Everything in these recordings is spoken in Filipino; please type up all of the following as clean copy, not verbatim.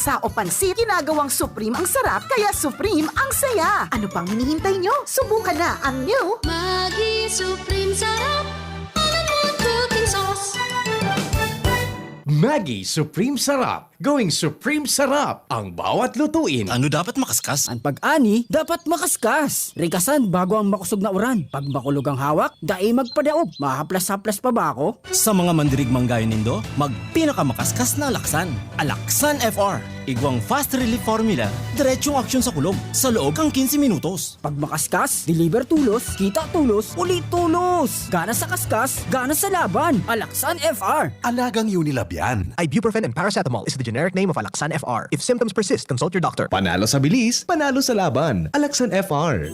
Pizza o pansit, ginagawang Supreme ang sarap, kaya Supreme ang saya. Ano pang hinihintay nyo? Subukan na ang new Maggi Supreme Sarap. Alam mo, cooking sauce. Maggi Supreme Sarap. Going Supreme Sarap ang bawat lutuin. Ano dapat makaskas? Ang pag-ani, dapat makaskas. Rigasan bago ang makusog na uran. Pag makulog ang hawak, dai magpadaog. Mahaplas-haplas pa ba ako? Sa mga mandirigmang gaya nindo, magpinakamakaskas na alaksan. Alaksan FR. Igwang fast relief formula, diretsong aksyon sa kulog. Sa loob kang 15 minutos. Pag makaskas, deliver tulos, kita tulos, ulit tulos. Gana sa kaskas, gana sa laban. Alaksan FR. Alagang Unilab yan. Ibuprofen and paracetamol is the generic name of Alaxan FR. If symptoms persist, consult your doctor. Panalo sa bilis, panalo sa laban. Alaxan FR.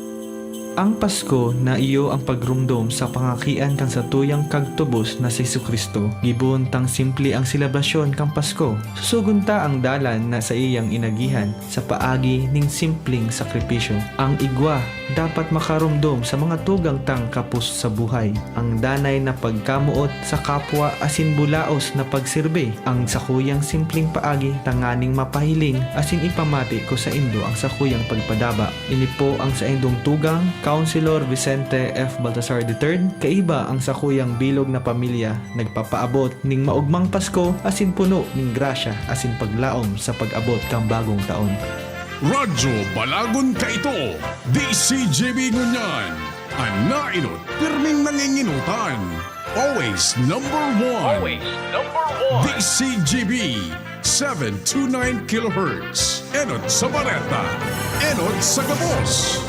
Ang Pasko na iyo ang pagrumdom sa pangakian kang sa tuyang kagtubos na si Jesucristo. Gibon tang simple ang seleblasyon kang Pasko. Susugunta ang dalan na sa iyang inagihan sa paagi ning simpleng sakripisyo. Ang igwa dapat makarumdom sa mga tugang tang kapos sa buhay. Ang danay na pagkamuot sa kapwa asin bulaos na pagsirbe. Ang sakuyang simpleng paagi tanganing mapahiling asin ipamati ko sa indo ang sakuyang pagpadaba. Ini po ang sa indong tugang Councilor Vicente F. Baltasar III, kaiba ang sakuyang bilog na pamilya, nagpapaabot ning maugmang Pasko asin puno ning grasya asin paglaom sa pag-abot kang bagong taon. Radyo Balagon ka ito, DCGB ngunyan, anainot, pirming nanginginutan, always number one, DCGB, 729 kHz, Enot sa Bareta, Enot sa Gabos.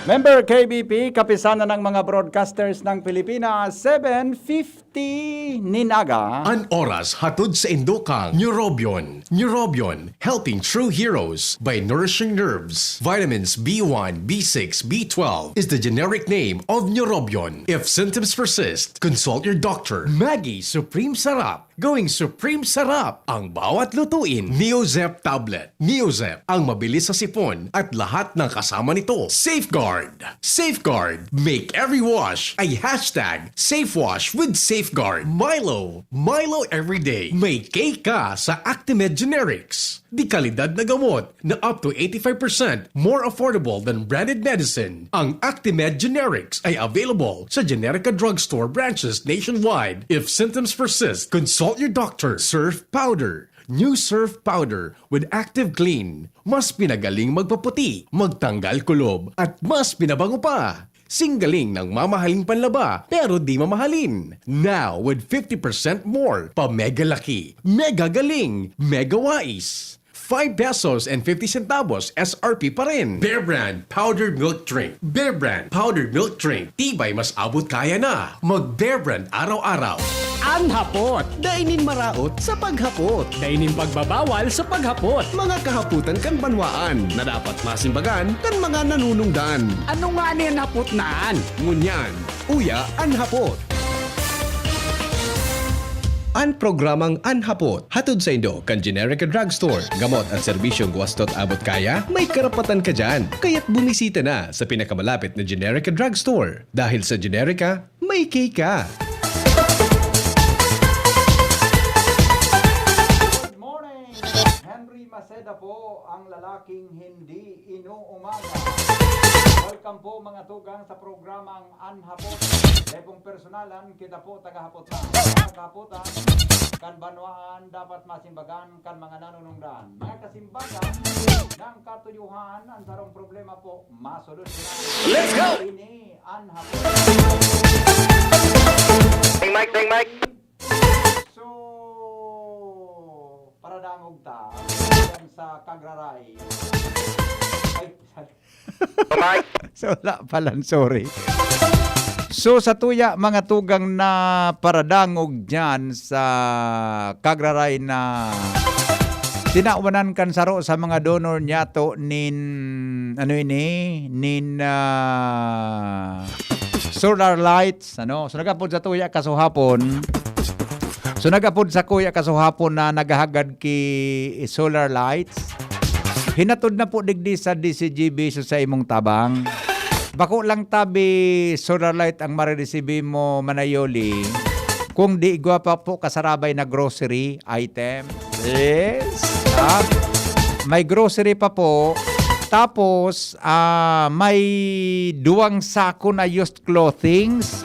Member KBP, kapisanan ng mga broadcasters ng Pilipinas, 7:50 Ninaga. An oras hatod sa Indokang Neurobion. Neurobion, helping true heroes by nourishing nerves. Vitamins B1, B6, B12 is the generic name of Neurobion. If symptoms persist, consult your doctor. Maggi Supreme Sarap. Going Supreme Sarap ang bawat lutuin. Neozep Tablet. Neozep ang mabilis sa sipon at lahat ng kasama nito. Safeguard. Safeguard. Make every wash a hashtag SafeWash with Safeguard. Milo. Milo everyday. May K ka sa Actimed Generics. Di kalidad na gamot na up to 85% more affordable than branded medicine. Ang Actimed Generics ay available sa Generica Drugstore branches nationwide. If symptoms persist, consult your doctor. Surf Powder. New Surf Powder with Active Clean. Mas pinagaling magpaputi, magtanggal kulob, at mas pinabango pa. Singgaling ng mamahaling panlaba pero di mamahalin. Now with 50% more pa mega laki, mega galing, mega wais. 5 pesos and 50 centavos SRP pa rin. Bear Brand Powdered Milk Drink. Bear Brand Powdered Milk Drink. Tibay mas abot kaya na. Mag Bear Brand araw-araw. Anhapot. Dainin maraot sa paghapot. Dainin pagbabawal sa paghapot. Mga kahaputan kan banwaan na dapat masimbagan kan mga nanunungdan. Ano nga niyan hapot naan? Ngunyan, uya anhapot. Ang programang Anhapot, hatod sa Indo kan Generica Drugstore. Gamot at serbisyong guwastot abot kaya, may karapatan ka dyan. Kaya't bumisita na sa pinakamalapit na Generica Drugstore. Dahil sa Generica, may K ka. Good morning! Henry Maceda po, ang lalaking hindi inuumaga. Welcome po mga tugang sa programang Anhapot. Lepong personalan, kita po tagahapotan. Tagahapotan, kan banwaan, dapat masimbagan, kan mga nanunungdan. Mga kasimbagan ng katuyuhan, ang sarong problema po, masolusyonan. Let's go! Ini Anhapot. Bang mic. So, para dangog ta, yan sa Kagraray. Ay, So, wala pala, sorry. So, sa tuya, mga tugang na paradangog dyan sa Kagraray na tinawanan kan saro sa mga donor niya to solar lights, ano? So, nagapod sa tuya kasuhapon. So, nagapod sa kuya kasuhapon na nagahagad ki solar lights. Hinatod na po digdi sa DCGB so sa imong tabang. Bako lang tabi solar light ang marireceive mo Manayoli. Kung di igwa pa po kasarabay na grocery item. Yes. May grocery pa po. Tapos may 2 sako na used clothings.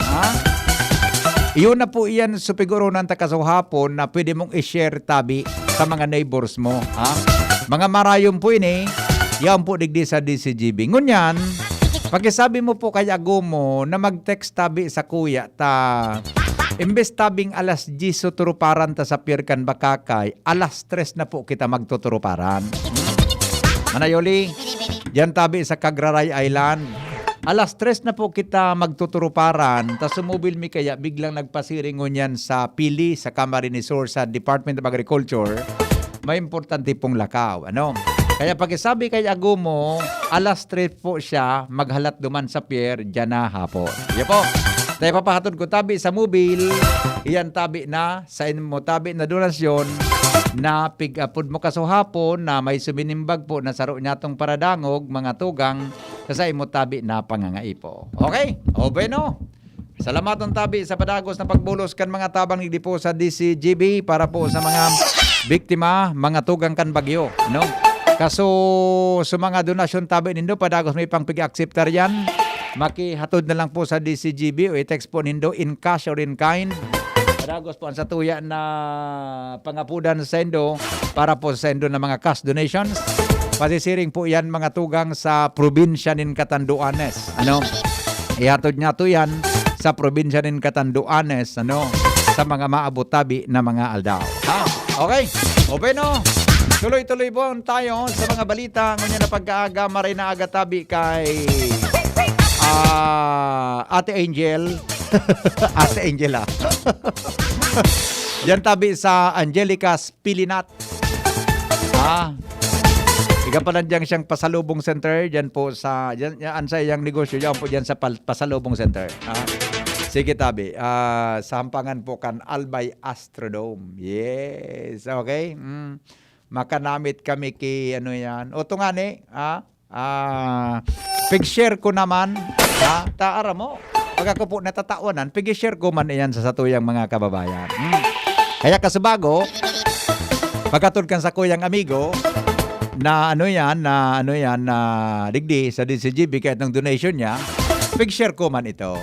Iyon na po iyan supiguro ng takasuhapon na pwede mong i-share tabi sa mga neighbors mo. Mga marayom po ini, yan po digdi sa DCGB. Ngunyan, pagkasabi mo po kay Agomo na mag-text tabi sa kuya ta imbes tabing alas 10 tuturuparan ta sa Pirkan Bakakay, alas 3 na po kita magtuturuparan. Manayoli, yan tabi sa Cagraray Island. Alas 3 na po kita magtuturuparan, tas sumubil mi kaya biglang nagpasiringon yan sa Pili, sa Camarines Sur, sa Department of Agriculture. May importante pong lakaw. Kaya pagkasabi kay Agomo, alas 3 po siya maghalat duman sa pier, dyan na hapon. Yan po. Tayo papahatod ko tabi sa mobil, iyan tabi na, sa mo tabi na donasyon, na pig-apod mo kasuhapon na may suminimbag po na saro niya tong paradangog, mga tugang, sa mo tabi na pangangaipo. Okay? O bueno. Salamat ng tabi sa padagos na pagbulos kan mga tabang nigdi po sa DCGB para po sa mga biktima, mga tugang kan bagyo. Kaso sa mga donasyon tabi nindo, padagos may pang pig-acceptar yan. Makihatod na lang po sa DCGB o i-text po nindo in cash or in kind. Padagos po ang satuya na pangapudan sa sendo para po sa sendo ng mga cash donations. Pasisiring po yan mga tugang sa probinsya nin Catanduanes. Ihatod niya to yan sa probinsya nin Catanduanes, sa mga maabot tabi na mga aldaw. Okay. O bueno, tuloy-tuloy po tayo sa mga balita. Ngunyan na pagkaaga, maray na aga tabi kay Ate Angel. Ate Angela. Diyan tabi sa Angelica's Pilinat. Iga pa nandiyan siyang pasalubong center. Diyan po sa, yan sa iyang negosyo. Diyan po diyan sa pasalubong center. Sige tabi. Sampangan po kan Albay Astrodome. Yes. Okay. Makanamit kami ki ano yan. O ito nga ni. Pig-share ko naman. Taara mo. Pag ako po natatawanan, pig-share ko man yan sa satuyang mga kababayan. Kaya kasabago, pagkatod kan sa kuyang amigo, na digdi sa DCGB kahit ng donation niya, pig-share ko man ito.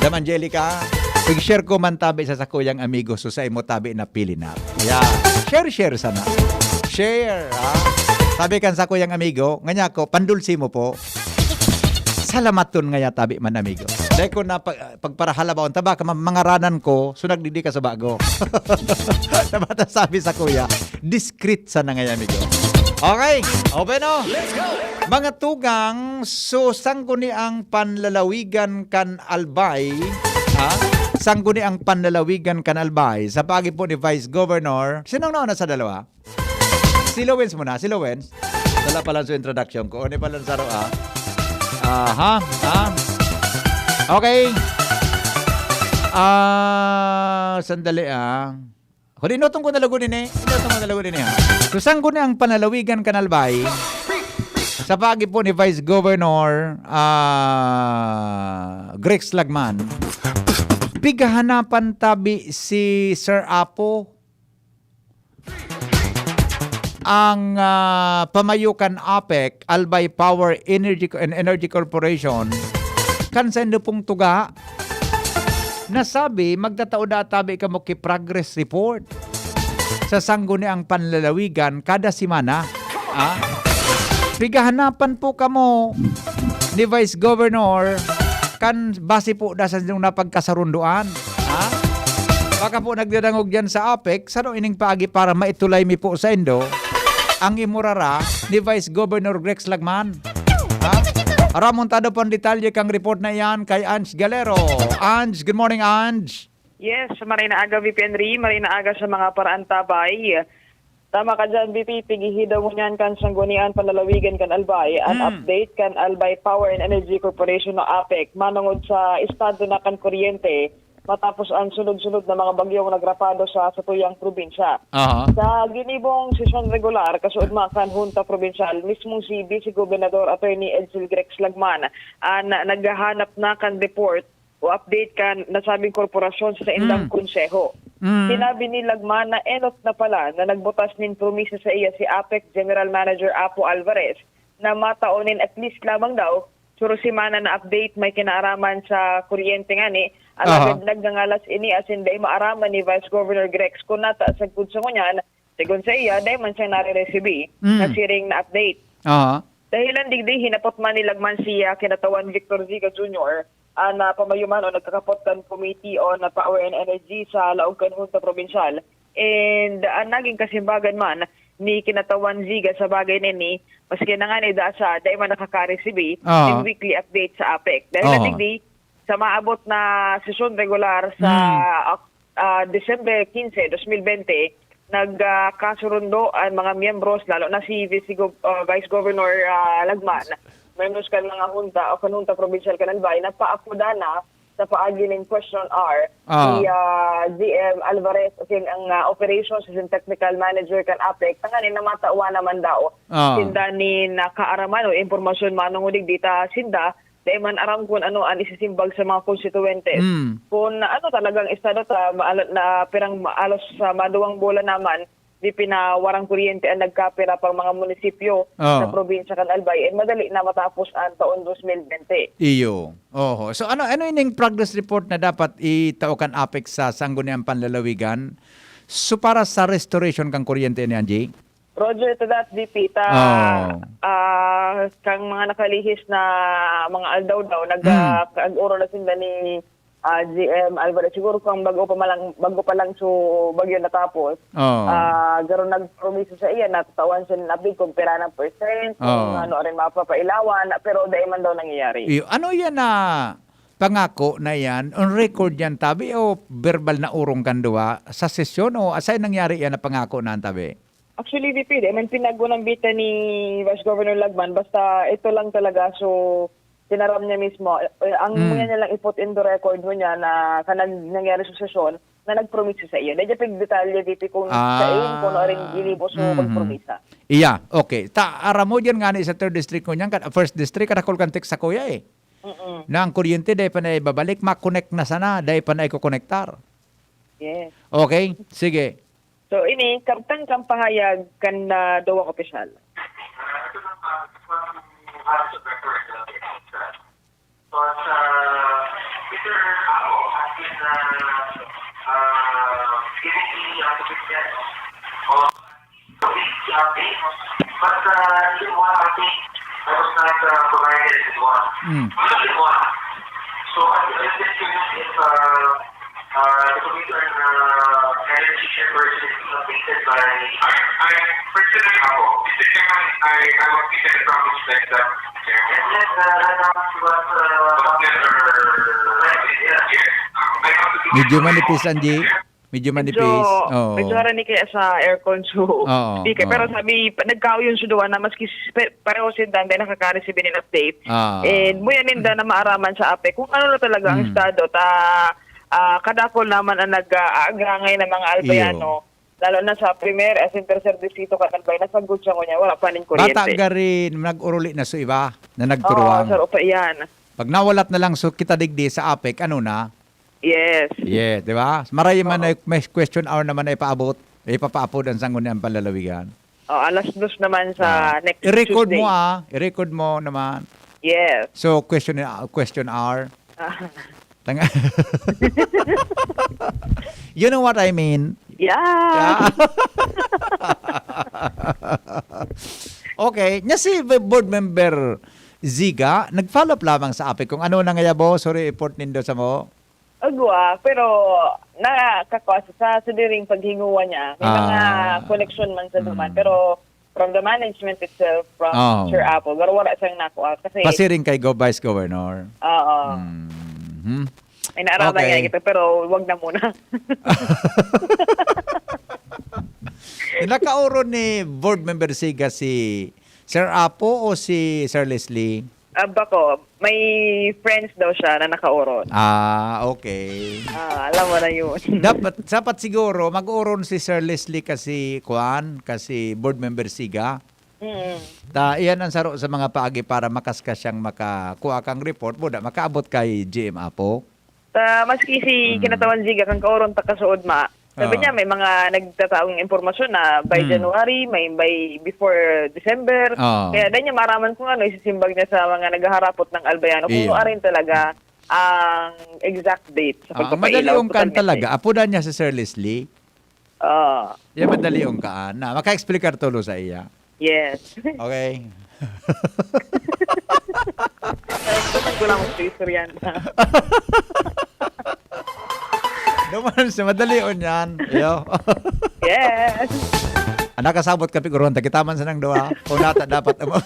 Madam Angelica, pig-share ko man tabi sa sakuyang amigo so sa imo tabi na Pilinat. Share sana. Share, Sabi kan sa kuyang amigo, nganya ko, pandulsi mo po. Salamaton nga tabi man amigo. Dahil ko na pagparahalabaon, taba ka mangaranan ko, so nagdidi ka sa bago. Tabata sabi sa kuya, discreet sana nga amigo. Okay, open o. Mga tugang, so sangguni ang panlalawigan kan Albay, sangguni ang panlalawigan kan Albay, sa pagi po ni Vice Governor, sinong nauna sa dalawa? Si Lowens muna, si Lowens. Dala pala sa introduction ko, ni pala sa roa. Okay. Sandali Kung inotong ko nalagunin So, saan ko na ang panalawigan kanalbay sa pagi po ni Vice Governor Grex Lagman. Pigahanapan tabi si Sir Apo ang pamayukan APEC, Albay Power Energy Corporation, kansendo pong tuga, nasabi, magdataod na tabi ka mo ki progress report sa sangguni ang panlalawigan kada simana. Pigahanapan po kamo ni Vice Governor kan base po da sa inyong napagkasarunduan. Baka po nagdadangog dyan sa APEC, sano ining paagi para maitulay mi po sa Indo ang imurara ni Vice Governor Grex Lagman. Ramontado pang detalye kang report na yan kay Ange Galero. Ange, good morning Ange. Yes, maray na aga VP Henry, maray na aga sa mga paraan tabay. Tama ka dyan VP, pigihidaw mo niyan kan sanggunian panlalawigan kan Albay at update kan Albay Power and Energy Corporation o APEC manungod sa estado na kan kuryente matapos ang sunod-sunod na mga bagyong nagrapado sa satuyang probinsya. Aha. Sa ginibong sesyon regular, kasuod makan Junta Provincial, mismo si Vice Gobernador Attorney Edsel Grex Lagman, naghahanap na kan report o update kan nasabing korporasyon sa indang konseho. Sinabi ni Lagman na enot na pala na nagbutas nin promisa sa iya si APEC General Manager Apo Alvarez na mataonin at least lamang daw suro simana na update may kinaaraman sa kuryente nga ni alagad nagngangalas ini asin day maaraman ni Vice Governor Grex kung nata sa kudso ko niyan sigon sa iya day man siyang nare-recibe na siring na update. Dahilan digdi hinapot man ni Lagman siya kinatawan Victor Ziga Jr. Na pamayuman o nagkakapot kan Committee on Power and Energy sa Laogan Junta Provincial. And ang naging kasimbagan man ni kinatawan Ziga sa bagay nini, maski na nga ni Dasa, dahil man nakaka-receive in weekly update sa APEC. Dahil natigdi, sa maabot na sesyon regular sa December 15, 2020, nagkasurundo ang mga miyembros, lalo na si Vice Governor Lagman, members kan mga junta o kanunta provincial kanalbay, na paapuda na sa paagi ng question R, si GM Alvarez, ang operations and technical manager kan APEC, tanganin na matawa naman daw. Sinda ni nakaaraman o informasyon manungulig dita sinda, dahil man aram kung ano ang isisimbag sa mga konstituentes. Kung ano talagang estado na pirang alos sa maduwang bola naman, di pinawarang kuryente ang nagkapira pang mga munisipyo sa probinsya kan Albay and madali na matapos ang taon 2020. Iyo. Oho. So ano yung progress report na dapat itaukan APEC sa Sangguniang Panlalawigan? So para sa restoration kang kuryente ni Angie? Roger to that, VP. Kang mga nakalihis na mga aldaw daw, nag-uro na sinda ni GM Alvarez. Siguro kung bago pa lang so bagyo natapos, garo nag-promise sa iya na tatawan siya ng update kung pera ng percent, kung ano rin mapapailawan, pero dahil man daw nangyayari. Ano yan na pangako na yan? On record yan, tabi, o verbal na urong kanduwa sa sesyon o asay nangyari yan na pangako na tabi? Actually, VP, man pinagunang bita ni Vice Governor Lagman, basta ito lang talaga, so tinaram niya mismo. Ang muna niya lang i-put in the record mo niya na kanang nangyari sa sesyon na nag-promise sa iyo. Dahil pag detalye, VP, kung sa iyo, kung ano rin ginibos mo kong-promisa. Iya, okay. Aram mo dyan nga ni sa 3rd district ko niyan, 1st district, katakol kan sa kuya eh. Na ang kuryente, dahil pa na ibabalik, makonect na sana, dahil pa na ikukonektar. Yes. Okay, sige. So, ini, kartang kampahayag kan na dawang opisyal. The computer energy chairperson is located by President Apo. Mr. Chairman, I want to send a promise that Chairman. Yes, Medyo manipis, Angie. Medyo manipis. Medyo harani kaya sa aircon so. Pero sabi, nagkao yun sa duwa na maski pareho sindan dahil nakaka-receive ng update. And muya ninda na maaraman sa APEC kung ano na talaga ang estado. Kadakol naman ang nag-aagangay ng mga Albayano, lalo na sa primer as in tercer distrito Albay, nasagot siya ko niya, wala pa rin kuryente. Bata ka rin, nag-uruli na so iba, na nagturuan. Oo, pa yan. Pag nawalat na lang so kita digdi sa APEC, ano na? Yes. Yeah, di ba? Marami man may question hour naman ay paabot, ay papaapod ang Sangguniang Panlalawigan. Alas 2 naman sa next I-record Tuesday. I-record mo naman. Yes. So, question hour. You know what I mean? Yeah. Okay. Nya si board member Ziga, nag-follow up lamang sa APEC kung ano na nga bo, sorry, report nindo sa mo. Agwa, pero nakakakwas sa sudiring paghinguwa niya. May mga connection man sa duman, pero from the management itself, from Sir Apple, pero wala siyang nakuha. Kasi pasiring kay Vice Governor. Oo. Ay naaraman niya kita, pero wag na muna. Nakauro ni board member Siga si Sir Apo o si Sir Leslie? Bako, may friends daw siya na nakauron. Okay. Alam mo na yun. Dapat siguro mag-uron si Sir Leslie kasi board member Siga. Iyan ang saro sa mga paagi para makaskas siyang makakuha kang report mo makaabot kay GM Apo. Maski si Kinatawan Ziga kang kauron ta kasuod ma. Sabi niya may mga nagtataong impormasyon na by January, may by before December. Kaya dahil niya maraman kung isisimbag niya sa mga naghaharapot ng Albayano kung rin talaga ang exact date sa pagpapailaw. Madali yung kan talaga. Apo na niya si Sir Leslie. Yan madali yung kaan. Maka-explicar tulo sa iya. Yes. Okay. Naman ko lang ang yan. Naman siya, madali on yan. Yes. Anak kasabot ka piguron, takitaman sa nang doa. Kung nata dapat mo.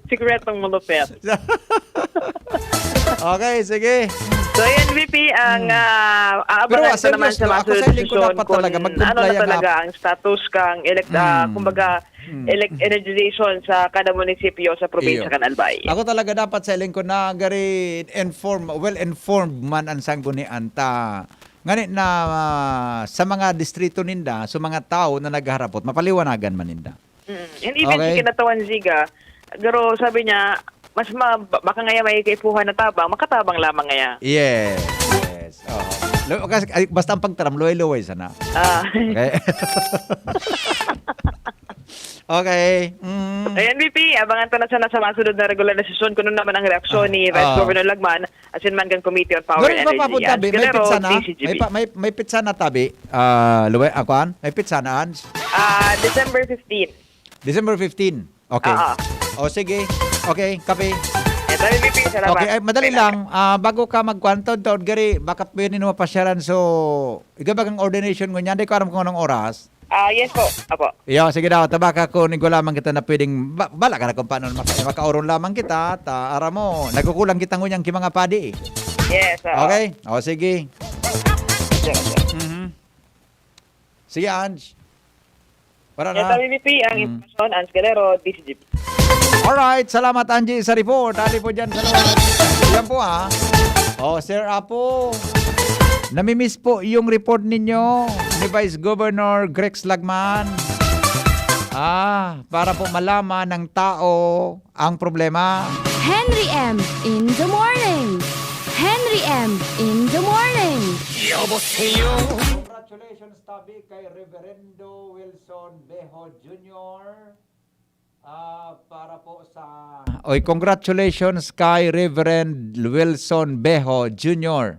Sikretong malupit. Okay, sige. So, MVP ang aabangan ko naman sa mga solusyon kung ano na talaga ang status kang kumbaga energization sa kada munisipyo sa probinsya kan Albay. Ako talaga dapat sa ko na gari well-informed man ang sanggunian ta. Nganit na sa mga distrito ninda, sa mga tao na nagharapot, mapaliwanagan man ninda. And even si Kinatawan Ziga, pero sabi niya, baka ngaya may kaipuhan na tabang, makatabang lamang ngaya. Yes. Basta ang pagtaram, luway-luway sana. Okay. Okay. MVP, abangan to na sana sa masunod na regular na sesyon kung naman ang reaksyon ni Vice Governor Lagman as in man kang Committee on Power and Energy. May pizza na tabi. Luway, akuan? May pizza na, Ans? December 15. December 15. Okay. Sige. Okay, kape. Ito, MVP, salamat. Okay, madali lang. Bago ka magkwantod, gari, baka pwede mo pasyaran. So, igabag ang ordination mo niyan. Hindi ko alam kung anong oras. Yes po. Apo. Sige daw. Tabaka ko nigo lamang kita na pwedeng, bala ka na kung paano makauron lamang kita. Ara mo, nagkukulang kita ngunyang ki mga padi. Yes. Okay? Sige. Sige, Ange. Para na. Ito, MVP, ang informasyon, Ange Galero, DCGP. Alright, salamat Angie sa report. Ali po dyan sa loob. Yan po Sir Apo. Namimiss po yung report ninyo ni Vice Governor Grex Lagman. Para po malaman ng tao ang problema. Henry M. in the morning. Henry M. in the morning. Congratulations tabi kay Reverendo Wilson Bejo Jr. Para po sa Congratulations kay Reverend Wilson Bejo Jr.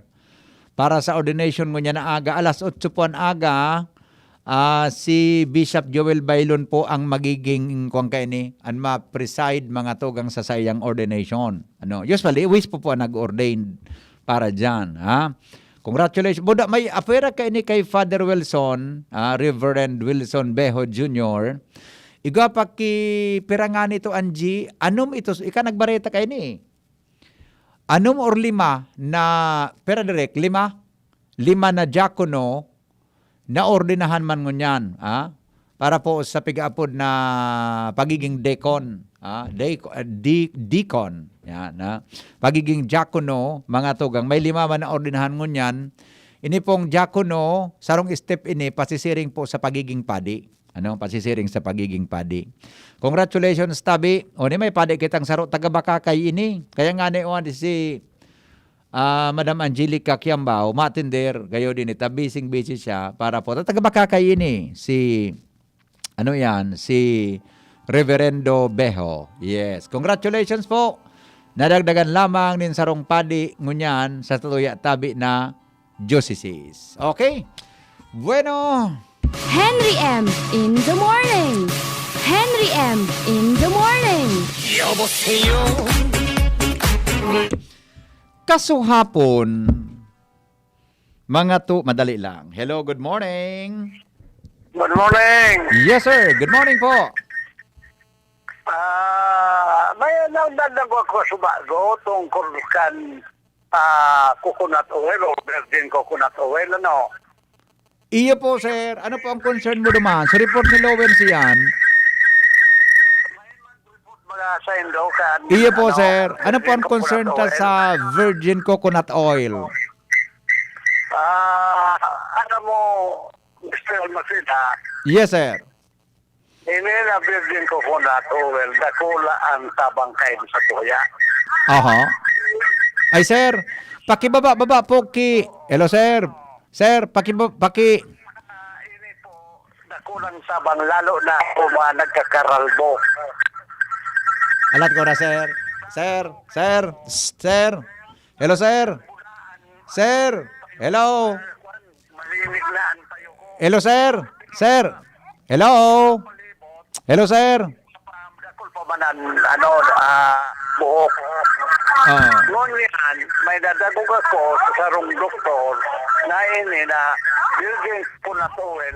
Para sa ordination mo niya na aga, alas 8 po ang aga, si Bishop Joel Bailon po ang magiging ang ma-preside mga tugang sa sayang ordination. Usually, wish po nag-ordain para dyan. Congratulations. Buda, may afera kay Father Wilson, Reverend Wilson Bejo Jr. Iga pa pirangan ito, Angie. Anong ito? Ika nagbareta kayo ni. Anong or 5 na, pera direct, 5 na diakono na ordinahan man ngunyan. Para po sa pig-apod na pagiging deacon. Deacon. Yan, pagiging diakono, mga tugang. May 5 man na ordinahan ngunyan. Ini pong diakono, sarong step ini, pasisiring po sa pagiging padi. Pasisiring sa pagiging padi. Congratulations, Tabi. May padi kitang saro taga-Bakakay ini. Kaya nga si Madam Angelica Kiambao, matinder, gayo din ita, busy siya para po. Taga-Bakakay ini, si Reverendo Bejo. Yes. Congratulations po. Nadagdagan lamang nin sarong padi ngunyan sa tutuya Tabi na diocese. Okay? Bueno. Henry M. in the morning. Henry M. in the morning. Kasuhapon, madali lang. Hello, good morning. Good morning. Yes, sir. Good morning po. May nagdadag ako sa bago tungkol kan coconut oil o virgin coconut oil, Iyo po, sir. Ano po ang concern mo naman? Sa report ni Lowen siyan? Mga sa Indokan. Iya po, sir. Ano po ang concern ta sa virgin coconut oil? Alam mo, Mr. Almacida, Yes, sir. ini na virgin coconut oil, dakula ang tabang kain sa tuya. Aha. Ay, sir. Pakibaba po ki... Hello, sir. Sir, Dakulang sabang lalo na kung mga nagkakaralbo. Alat ko na, sir. Sir. Hello, sir. Sir. Hello. Hello, sir. Sir. Hello. Hello, sir. Pamanan, buhok. Ngunyan, may dadagog ako sa sarong doktor na ini na virgin coconut oil.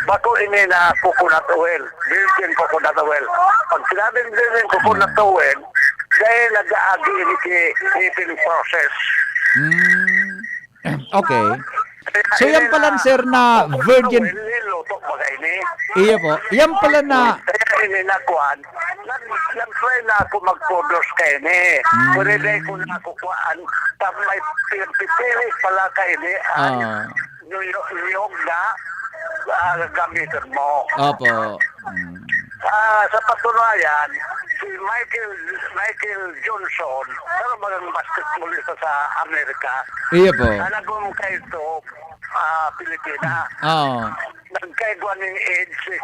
Bako ini na coconut oil, virgin coconut oil. Pag sinabing virgin coconut oil, dahil nag-aagi ini heating process. Okay. So yan pala, sir, na virgin... Nilutok ba kayo ni? Iya po. Yan pala na... Kaya ini na kuhan, nag-try na ako mag-produce kayo ni. Pwede ko na ako kuhan, tapos may pipili pala kayo ni, niyog na gamitin mo. Opo. Sa patunayan, si Michael Johnson, pero mga basketballista sa Amerika, Iya po. nalagong kayo ito, Pilipina. Nagkaigwa ng AIDS si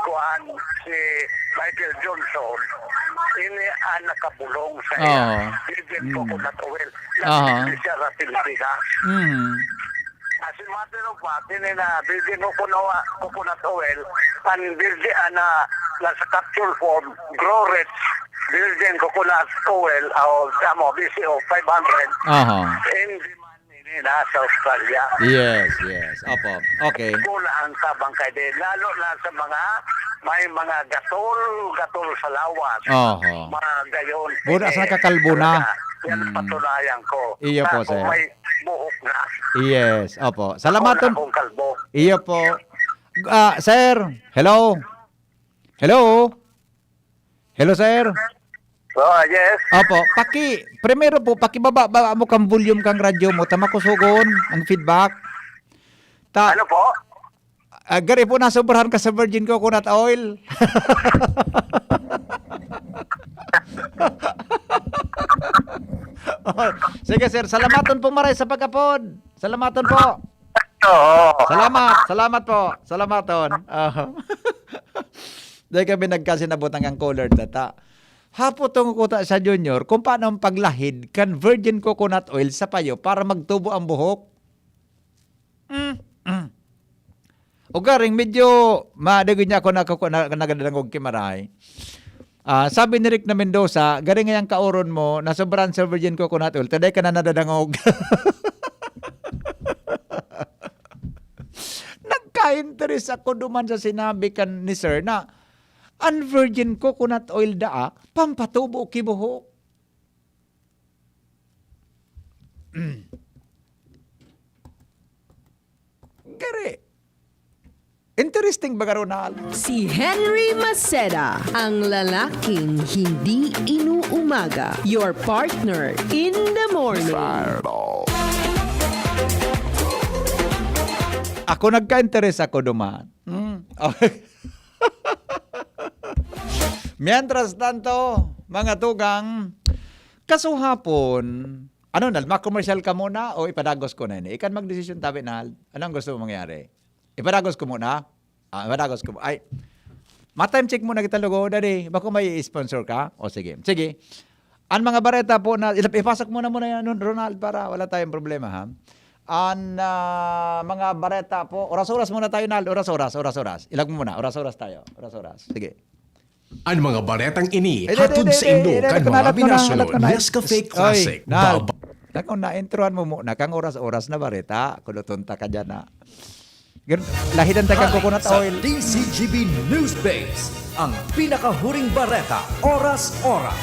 Michael Johnson, ini ang nakabulong sa iya. Virgin coconut oil. Nagkikita siya sa Pilipinas. As a matter of fact, ini na virgin coconut oil, and virgin nasa capsule form, grow rich virgin coconut oil, BCO 500. In demand ini na sa Australia. Yes. Opo. Okay. Kula ang tabang kayo din, lalo na sa may mga gatol sa lawas. Mga gayon. Buna sa kakalbo na. Yan patunayan ko. Iya po, sir. May buhok na. Yes. Opo. Salamaton. Akong kalbo. Iya po. Sir. Hello. Hello, sir. Yes. Opo. Primero po, pakibaba mo kang volume kang radyo mo. Tama ko sugon ang feedback. Ano po? Gari po nasobrahan ka sa virgin coconut oil. Sige, sir. Salamaton po maray sa pagkapod. Salamaton po. Salamat po. Salamaton. Dahil kami nagkasinabot ang colored data. Hapotong kuta sa junior kung paano ang paglahid kan virgin coconut oil sa payo para magtubo ang buhok. O garing medyo madagod niya ako nagadangog kimaray. Sabi ni Rick na Mendoza, garing ngayang kauron mo na sobrang sa virgin coconut oil, taday ka na nadadangog. Nagka-interest ako duman sa sinabi kan ni sir na ang virgin coconut oil pampatubo kibuhok. Gari. Interesting ba, Ronald? Si Henry Maceda, ang lalaking hindi inuumaga. Your partner in the morning. Ako nagka-interest ako duman. Okay. Mientras tanto, mga tugang, kasuhapon, ma-commercial ka muna o ipadagos ko na yun? Ikan mag-desisyon tabi na, anong gusto mo mangyari? Ipadagos ko muna? Ipadagos ko. Ay, ma-time check muna kita logo, daddy. Bako may sponsor ka? O sige. Sige. Ang mga bareta po na, ipasok muna yan, Ronald, para wala tayong problema, ha? Ang mga bareta po, oras-oras muna tayo, Nal. Oras-oras. Ilag mo muna. Oras-oras tayo. Oras-oras. Sige. Ang mga baretang ini, hatod sa Indo, kan mga binasunod, Nescafe Classic. Kung na-introan mo muna, kang oras-oras na bareta, kulutunta ka dyan na. Lahidan tayo kang coconut oil. Sa DCGB Newsbase, ang pinakahuring bareta, oras-oras.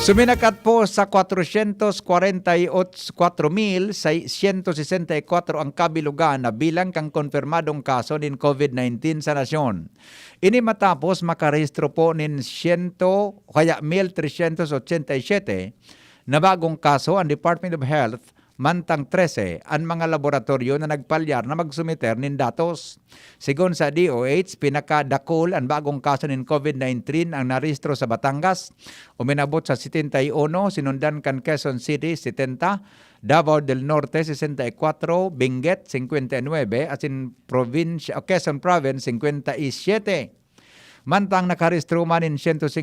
Suminakat po sa 448,664 ang kabilugan na bilang kang konfirmadong kaso ng COVID-19 sa nasyon. Ini matapos makarehistro po ng 1,387 na bagong kaso ang Department of Health mantang 13 ang mga laboratorio na nagpalyar na magsumiter ng datos. Sigon sa DOH, pinakadakol ang bagong kaso ng COVID-19 ang narehistro sa Batangas. Uminabot sa 71, sinundan kan Quezon City 70, Davao del Norte 64, Benguet 59 at in Quezon Province 57. Mantang nakarehistro man in 156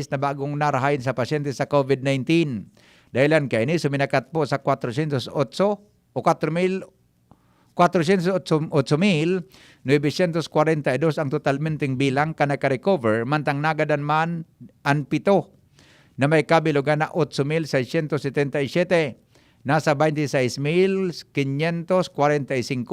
na bagong narahain sa pasyente sa COVID-19. Dahilan kay ini suminakat po sa 408 o 408,942 ang totalmenteng bilang ka naka-recover mantang nagadan man ang 7 na may kabilugan na 8,677. Nasa 26,545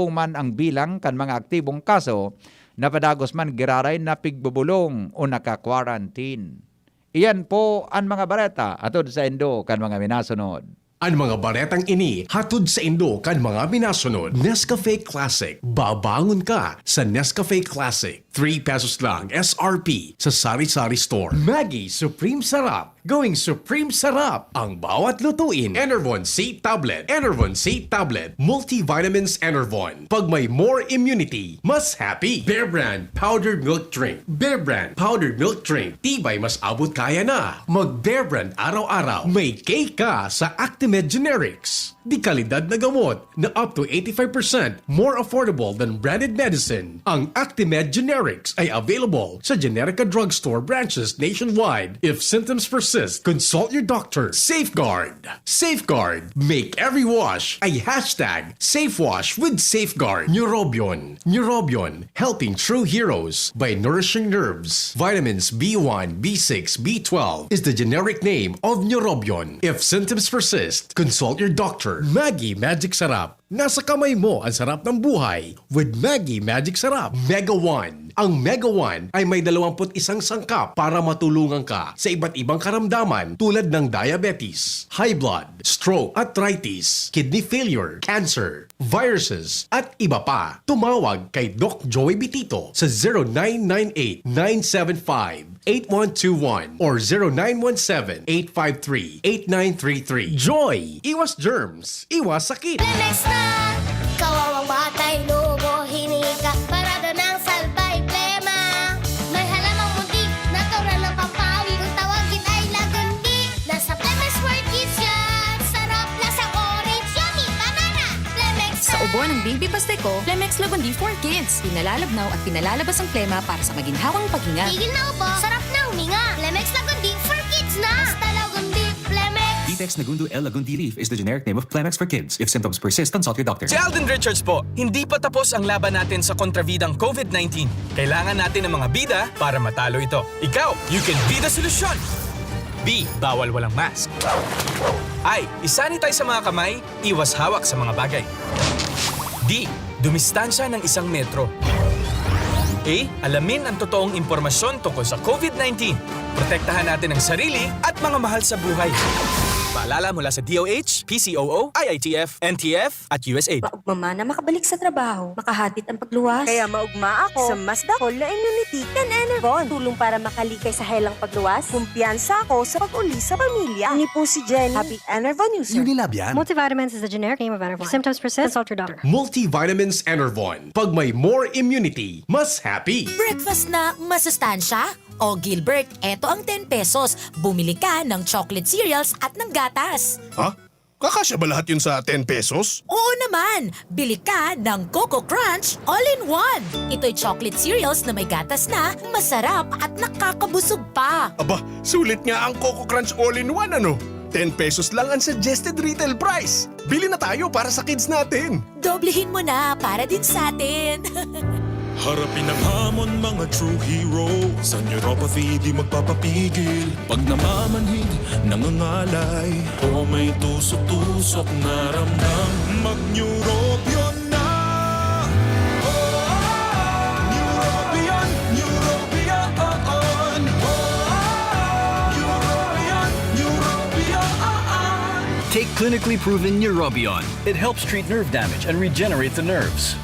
man ang bilang kan mga aktibong kaso na padagos man giraray na pigbubulong o naka-quarantine. Iyan po ang mga baleta atod sa Indo kan mga minasunod. Ang mga baretang ini hatod sa Indo kan mga minasunod. Nescafe Classic. Babangon ka sa Nescafe Classic. 3 pesos lang SRP sa Sari-Sari Store. Maggie Supreme Sarap. Going Supreme Sarap ang bawat lutuin. Enervon C Tablet. Enervon C Tablet. Multivitamins Enervon. Pag may more immunity, mas happy. Bear Brand Powdered Milk Drink. Bear Brand Powdered Milk Drink. Tibay mas abot kaya na. Mag Bear Brand araw-araw. May cake ka sa Actimed Generics. Di kalidad na gamot na up to 85% more affordable than branded medicine. Ang Actimed Generics ay available sa Generica Drugstore branches nationwide. If symptoms persist, consult your doctor. Safeguard. Safeguard. Make every wash a hashtag SafeWash with Safeguard. Neurobion. Neurobion. Helping true heroes by nourishing nerves. Vitamins B1, B6, B12 is the generic name of Neurobion. If symptoms persist, consult your doctor. Maggie Magic Sarap. Nasa kamay mo ang sarap ng buhay with Maggie Magic Sarap. Mega One. Ang Mega One ay may 21 sangkap para matulungan ka sa iba't ibang karamdaman tulad ng diabetes, high blood, stroke, arthritis, kidney failure, cancer, viruses, at iba pa. Tumawag kay Doc Joey Bitito sa 0998-975-8121 or 0917-853-8933. Joy! Iwas germs, iwas sakit. Kawawang batay, lubo, hinika, parada ng salbay, plema. May halamang muntik, natural ng pampawi, kung tawagin ay lagundi. Nasa Plemex for Kids yan, sarap lasang orange, yummy, banana, Plemex. Sa ubo ng baby pasteko, Plemex Lagundi for Kids. Pinalalabnaw at pinalalabas ang plema para sa maginhawang paghinga. Tigil na ubo, sarap na huminga. Plemex Lagundi for Kids na. Basta Lagundi, Plemex. Vitex Nagundu L. Lagundi Leaf is the generic name of Plemex for kids. If symptoms persist, consult your doctor. Si Alden Richards po, hindi pa tapos ang laban natin sa kontrabidang COVID-19. Kailangan natin ng mga bida para matalo ito. Ikaw, you can be the solution. B. Bawal walang mask. I. Isanitize sa mga kamay, iwas hawak sa mga bagay. D. Dumistansya ng 1 metro. A. Alamin ang totoong impormasyon tungkol sa COVID-19. Protektahan natin ang sarili at mga mahal sa buhay. Paalala mula sa DOH, PCOO, IITF, NTF at USAID. Maugma na makabalik sa trabaho, makahatid ang pagluwas. Kaya maugma ako sa mas dakol na immunity kan Enervon. Tulong para makalikay sa helang pagluwas. Kumpiyansa ako sa pag-uli sa pamilya. Ni po si Jenny, happy Enervon user. Unilab yan. Multivitamins is the generic name of Enervon. If symptoms persist, consult your doctor. Multivitamins Enervon. Pag may more immunity, mas happy. Breakfast na masustansya? O Gilbert, eto ang 10 pesos. Bumili ka ng chocolate cereals at ng gatas. Ha? Kakasya ba lahat yun sa 10 pesos? Oo naman! Bili ka ng Coco Crunch All-in-One. Ito'y chocolate cereals na may gatas na, masarap at nakakabusog pa. Aba, sulit nga ang Coco Crunch All-in-One ano? 10 pesos lang ang suggested retail price. Bili na tayo para sa kids natin. Doblehin mo na para din sa atin. Harapin ang hamon, mga true heroes. Ang neuropathy di magpapapigil. Pag namamanhid, nangangalay, o may tusok-tusok na ramdam, mag-neurobion na. Neurobion, Neurobion. Neurobion, Neurobion. Clinically proven Neurobion. It helps treat nerve damage and regenerate the nerves.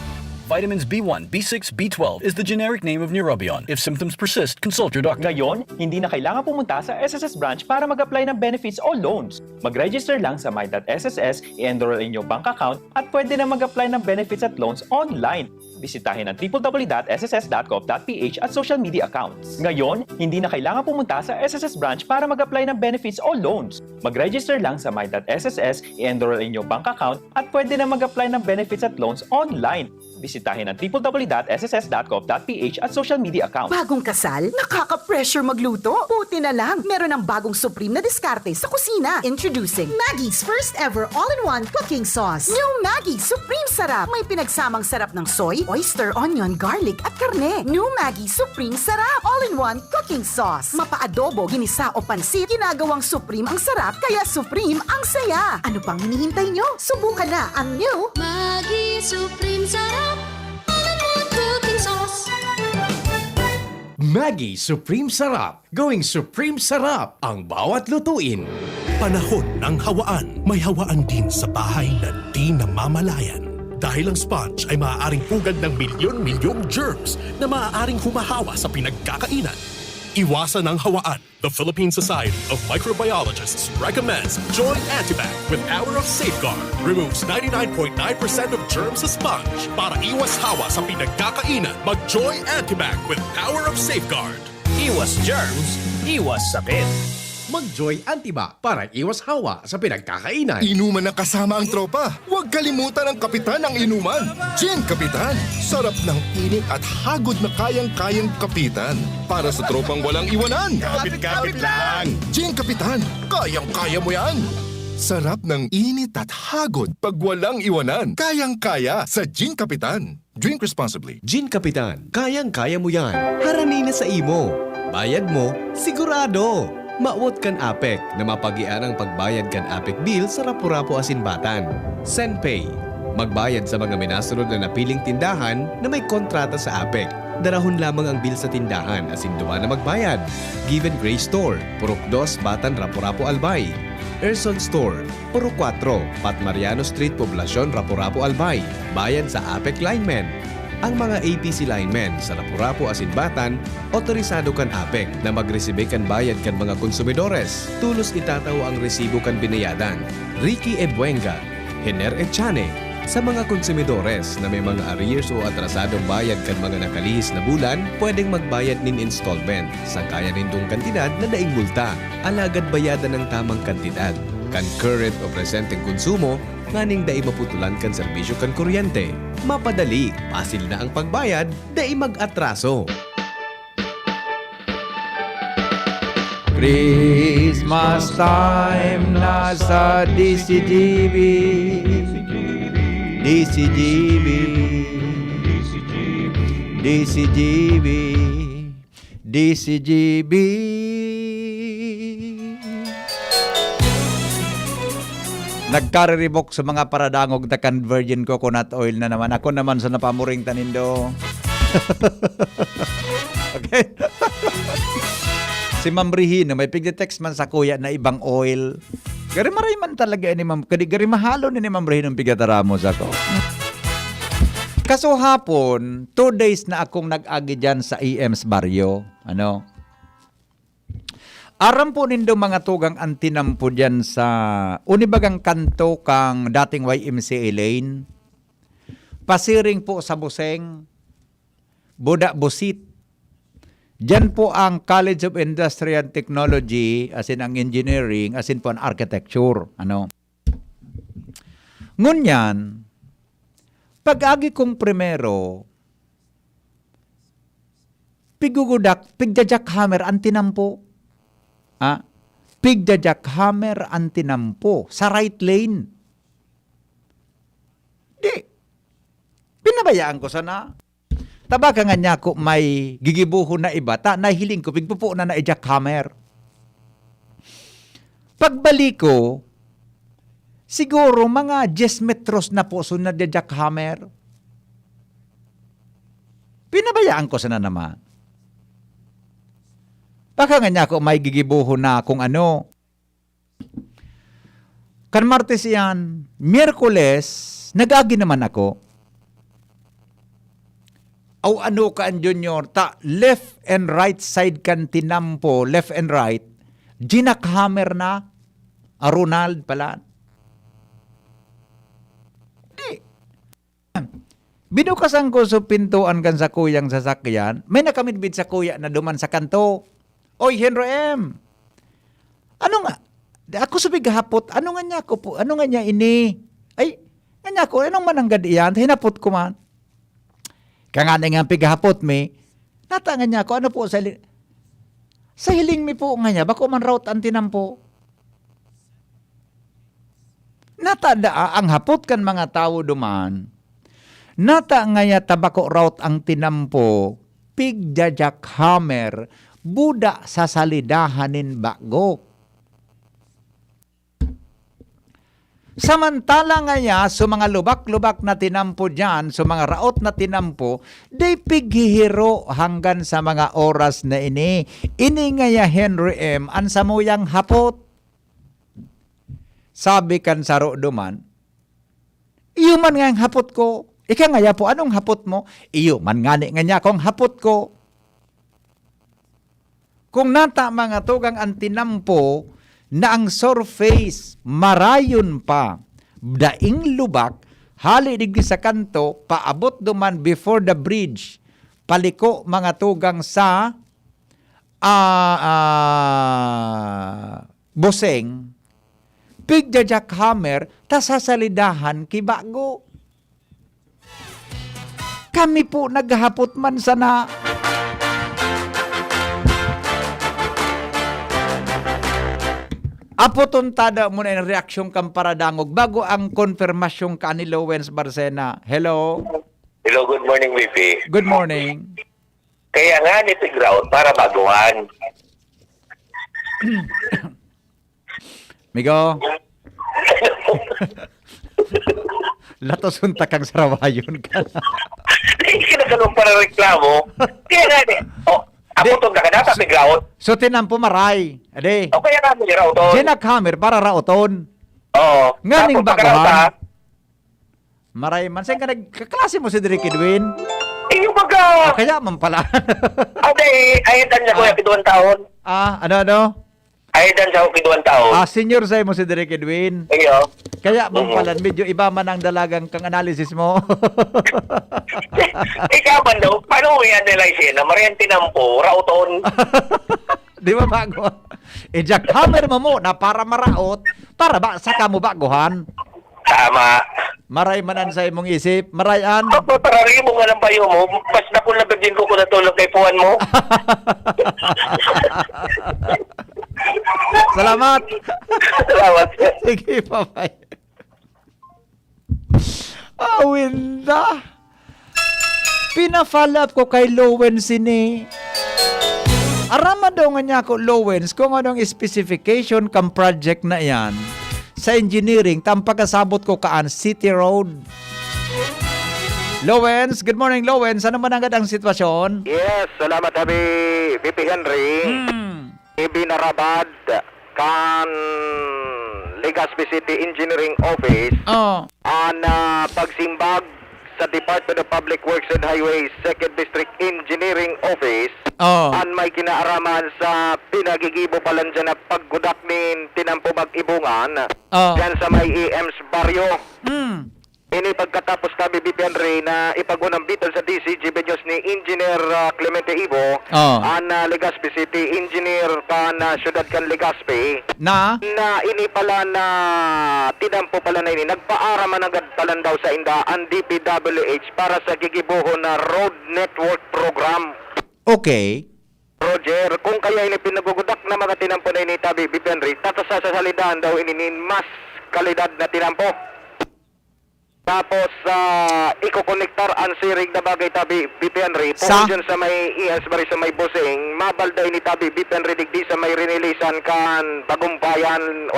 Vitamins B1, B6, B12 is the generic name of Neurobion. If symptoms persist, consult your doctor. Ngayon, hindi na kailangan pumunta sa SSS branch para mag-apply ng benefits o loans. Mag-register lang sa my.sss, i-enroll in your bank account, at pwede na mag-apply ng benefits at loans online. Bisitahin ang www.sss.gov.ph at social media accounts. Ngayon, hindi na kailangan pumunta sa SSS branch para mag-apply ng benefits o loans. Mag-register lang sa my.sss, i-enroll in your bank account, at pwede na mag-apply ng benefits at loans online. Bisitahin ang www.sss.gov.ph at social media accounts. Bagong kasal? Nakaka-pressure magluto? Buti na lang, meron ng bagong Supreme na diskarte sa kusina. Introducing Maggie's first ever all-in-one cooking sauce. New Maggie Supreme Sarap. May pinagsamang sarap ng soy, oyster, onion, garlic at karne. New Maggie Supreme Sarap. All-in-one cooking sauce. Mapa-adobo, ginisa o pansit, ginagawang Supreme ang sarap, kaya Supreme ang saya. Ano pang hinihintay nyo? Subukan na ang new Maggie Supreme Sarap. All-in-one cooking sauce. Maggie Supreme Sarap. Going Supreme Sarap ang bawat lutuin. Panahon ng hawaan. May hawaan din sa bahay na di namamalayan. Dahil ang sponge ay maaaring pugad ng milyon-milyong germs na maaaring humahawa sa pinagkakainan. Iwasan ang hawaan. The Philippine Society of Microbiologists recommends Joy Antibac with Hour of Safeguard. Removes 99.9% of germs sa sponge. Para iwas hawa sa pinagkakainan, mag-Joy Antibac with Hour of Safeguard. Iwas germs, iwas sakit. Mag-Joy Antibac para iwas hawa sa pinagkakainan. Inuman na kasama ang tropa. Huwag kalimutan ang kapitan ng inuman. Gin Kapitan. Sarap ng init at hagod na kayang-kayang kapitan. Para sa tropang walang iwanan. Kapit-kapit lang. Gin Kapitan. Kayang-kaya mo yan. Sarap ng init at hagod pag walang iwanan. Kayang-kaya sa Gin Kapitan. Drink responsibly. Gin Kapitan, kayang-kaya mo yan. Harani na sa imo. Bayad mo, sigurado. Maot kan APEC na mapagian ang pagbayad kan APEC bill sa Rapu-Rapu Asinbatan. SendPay. Magbayad sa mga minasunod na napiling tindahan na may kontrata sa APEC. Darahon lamang ang bill sa tindahan asinduan na magbayad. Given Grace Store, Purok 2, Batan, Rapu-Rapu, Albay. Erson Store, Purok 4, Pat Mariano Street, Poblacion, Rapu-Rapu, Albay. Bayad sa APEC linemen. Ang mga APC linemen sa Rapu-Rapu Asinbatan, otorisado kan APEC na magresibe kan bayad kan mga konsumidores. Tulos itataw ang resibo kan binayadan. Ricky Ebuenga, Hener Echane, sa mga konsumidores na may mga arrears o atrasadong bayad kan mga nakalihis na bulan, pwedeng magbayad nin installment sa kaya nindong kantidad na daing multa. Alagad bayadan ng tamang kantidad. Kan current o presenteng konsumo, nganing dai maputulan kan serbisyo kan kuryente. Mapadali, pasil na ang pagbayad, dai mag-atraso. Christmas time na sa DCGB. DCGB. DCGB. DCGB. Nagkariribok sa mga paradangog takan virgin coconut oil na naman. Ako naman sa napamuring tanindo. Okay? Si Ma'am Rihin, may pigde-text man sa kuya na ibang oil. Gari maray man talaga ni Ma'am. Gari mahalo ni Ma'am Rihin ng pigataramos ako. Kaso hapon, 2 days na akong nag-agi dyan sa EM's Barrio. Ano? Aram po nindo mga tugang antinam po dyan sa unibagang kanto kang dating YMCA lane. Pasiring po sa Buseng, Buda Busit. Dyan po ang College of Industry and Technology, as in ang engineering, as in po ang architecture. Ano? Ngunyan, pag-agi kong primero, pigjajakhammer antinam po. Pigjajakhammer antinampo sa right lane. Di. Pinabayaan ko sana. Tabaga nga niya ko may gigibuho na iba. Nahiling ko, pigpupo na jackhammer. Pagbalik ko, siguro mga 10 metros na po sunod na jackhammer. Pinabayaan ko sana naman. Baka nga niya ako may gigibuho na kung ano. Kan Martes yan, Miyerkules, nagagi naman ako. Aw ano kan Junior, ta left and right side kan tinampo, left and right, ginakhammer na, Ronald pala. Di. Binukasan ko sa pintuan kan sa kuyang sasakyan, may nakamidbid sa kuya na duman sa kanto. Oy, Henry M. Ano nga? Ako sabi gahapot, ano nga niya ko po? Ano nga niya ini? Ay, nga niya ko, anong mananggad iyan? Hinapot ko man. Kaya nga nga pigahapot me, natangan niya ko, ano po sa hiling mi po nga niya, bako man route ang tinampo. Natada ang hapot kan mga tao duman. Nata nga niya tabako route ang tinampo, pigjajak hammer, buda sa salidahanin bago. Samantala nga niya, so mga lubak-lubak na tinampo dyan, so mga raot na tinampo, day pighihiro hanggang sa mga oras na ini. Ini nga ya Henry M, ansa mo yang hapot. Sabi kan saro duman, iyo man nga ang hapot ko. Ika nga ya po, anong hapot mo? Iyo man nga niya kong hapot ko. Kung nata mga tugang ang tinampo, na ang surface marayon pa, daing lubak, hali digdi sa kanto, paabot duman before the bridge, paliko mga tugang sa Boseng, pigjajak hammer, tasasalidahan kibago. Kami po naghahapot man sana. Apoton tada muna yung reaksyon kang paradangog bago ang konfirmasyon ka ni Lowens Barcena. Hello? Hello, good morning, VP. Good morning. Kaya nga ni ground para baguhan. Migo? Latos unta kang sarawayon ka na. Hindi ka na ganun para reklamo. Kaya nga ni, apoton ka na sa ground. So tinampo maray. Ade. O kaya nga ni rauton. Ginakhammer para rauton. Oo. Nga ning baguhan. Maray man. Saan ka nagkaklase mo si Derek Edwin? Iyo baga. Kaya man pala. Ayadan niya ko yung kiduan taon. Ano? Ayadan siya ko kiduan taon. Senior say mo si Derek Edwin. Iyo. Kaya man pala, medyo iba man ang dalagang kang analysis mo. Ikaw man daw, paano mo i-analyze yan? Na Marian tinampo, rauton. Di ba bago? Jackhammer mo na para maraot, para ba saka mo baguhan? Tama. Maray manan sa imong isip. Marayan. Parari mo nga ng bayo mo. Pas na kung nabigyan ko natulog kay puwan mo. Salamat. Salamat. Sige, bye-bye. Winda. Pina-follow up ko kay Lowens ini. Arama daw nga niya ako, Lowens, kung anong specification kang project na yan sa engineering, tampagkasabot ko kaan City Road. Lowens, good morning Lowens. Ano man agad ang sitwasyon? Yes, salamat habi VP Henry. Ibinarabad kan Legazpi City Engineering Office ang pagsimbag sa Department of Public Works and Highways 2nd District Engineering Office ang may kinaaraman sa pinagigibo palan dyan na paggudak ni tinampo mag-ibungan dyan sa may EM's Barrio. Ini pagkatapos kami VP Henry na ipagunang bitan sa DCG Benyos ni Engineer Clemente Ibo ang Legazpi City Engineer kan Syudad kan Legazpi na ini pala na tinampo pala na ini nagpaaraman agad palan daw sa inda ang DPWH para sa gigibuho na Road Network Program. Okay. Roger, kung kaya ini pinagugudak na mga tinampo na ini tabi VP Henry, tatasa sa salidahan daw ini mas kalidad na tinampo. Tapos, iko-connectar ang sirig na bagay tabi VP Henry. Kung dyan sa may ES Bari sa may Boseng, mabalday ni tabi VP Henry digdi sa may rinilisan kan Bagumbayan,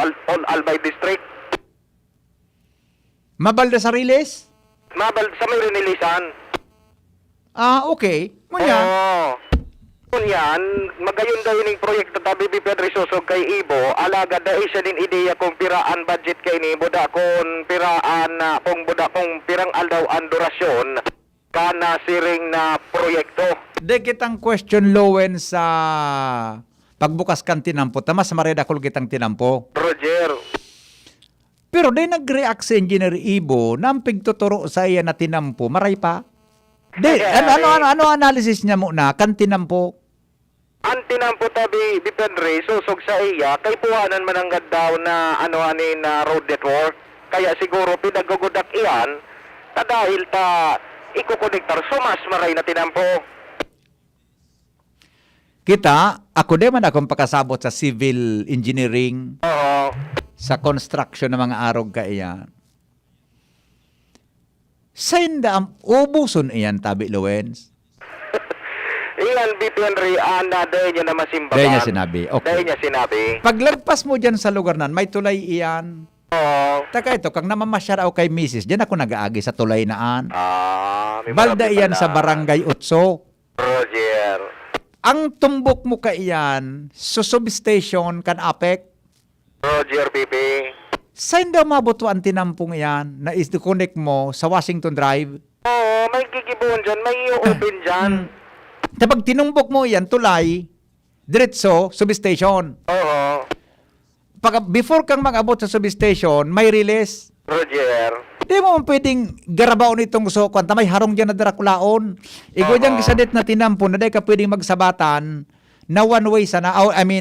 Albay District. Mabalda sa rilis? Sa may rinilisan. Okay. Munya. Yan, magayon daw yung proyekto tabi Pedro susog kay Ibo, alaga daw siya din ideya kung piraan budget kay ni buda kung piraan na kung buda kung pirang aldaw ang durasyon kana siring na proyekto. De kitang question lowen sa pagbukas kan tinampo, tamas mareda kul kitang tinampo. Roger. Pero de nag-react si Engineer Ibo, nampig tuturo sa iya na tinampo, maray pa. De, ano analysis niya muna, kan tinampo? Ang tinampo tabi Bipendre, susog sa iya, kay puhanan man ang daw na na road network. Kaya siguro pinagugudak iyan, dahil ikukonektar sumas maray na tinampo. Kita, ako di man akong pakasabot sa civil engineering, sa construction ng mga arog ka iyan. Sa inda ang ubuson iyan, tabi Lowens? Iyan, Bipendre, dahil niya na masimbagan. Dahil niya sinabi. Okay. Dahil niya sinabi. Paglagpas mo dyan sa lugar nan, may tulay iyan. Oo. Taka ito, kang namamasyar ako kay Mrs., dyan ako nag-aagi sa tulay naan. May Balda marami iyan pala. sa Barangay Utso. Roger. Ang tumbok mo ka iyan, sa substation kan apek. Roger, Bibi. Saan daw mabuto ang tinampong iyan na is-connect mo sa Washington Drive? Oo, may gigibon dyan, may i-open dyan. Kapag tinumbok mo yan, tulay, diretso, substation. Oo. Before kang mag-abot sa substation, may release. Roger. Di mo pwedeng garabaon itong sokon. May harong dyan na darakulaon. Igo dyan kisadet na tinampo na di ka pwedeng magsabatan na one way sana,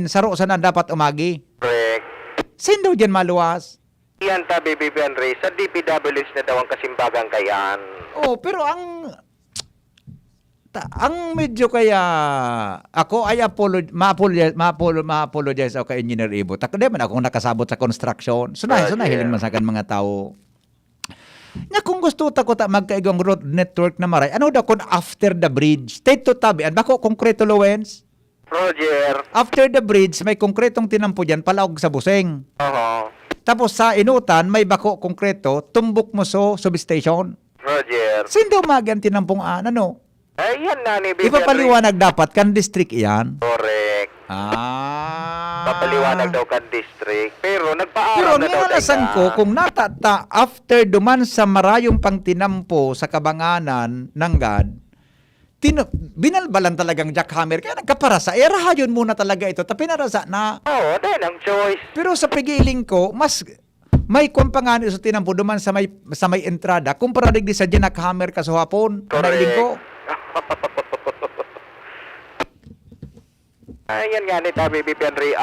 saro sana dapat umagi. Correct. Saan daw dyan maluwas? Iyan tabi, Bibi Henry, sa DPWs na daw ang kasimbagan kayan. Oh, pero ang medyo kaya ako ay ma-apologize ako kay Engineer Ibo. Di man akong nakasabot sa construction. Sunahin man sa kan mga tao. Na kung gusto ta ko magkaigong road network na maray, ano daw kung after the bridge? State to tabi, bako konkreto Lowens? Roger. After the bridge, may konkretong tinampo dyan, palaog sa buseng. Oo. Tapos sa inutan, may bako konkreto, tumbok mo so substation. Roger. Saan daw ang tinampong ano? Ayan na ni Bibi Ipapaliwanag dapat kan district iyan. Correct. Papaliwanag daw kan district. Pero nagpaaram na daw ningalasan ko kung natata after duman sa marayong pang tinampo sa kabanganan ng God, binalbalan talagang jackhammer. Kaya nagkaparasa. Rahayon muna talaga ito. Tapi narasa na. Oo, dahil ang choice. Pero sa pigiling ko, mas may kumpangani sa tinampo duman sa may entrada. Kumpara digdi sa jackhammer kasuhapon. Nailing ko. Ayan nga ni Tabi Bibi Henry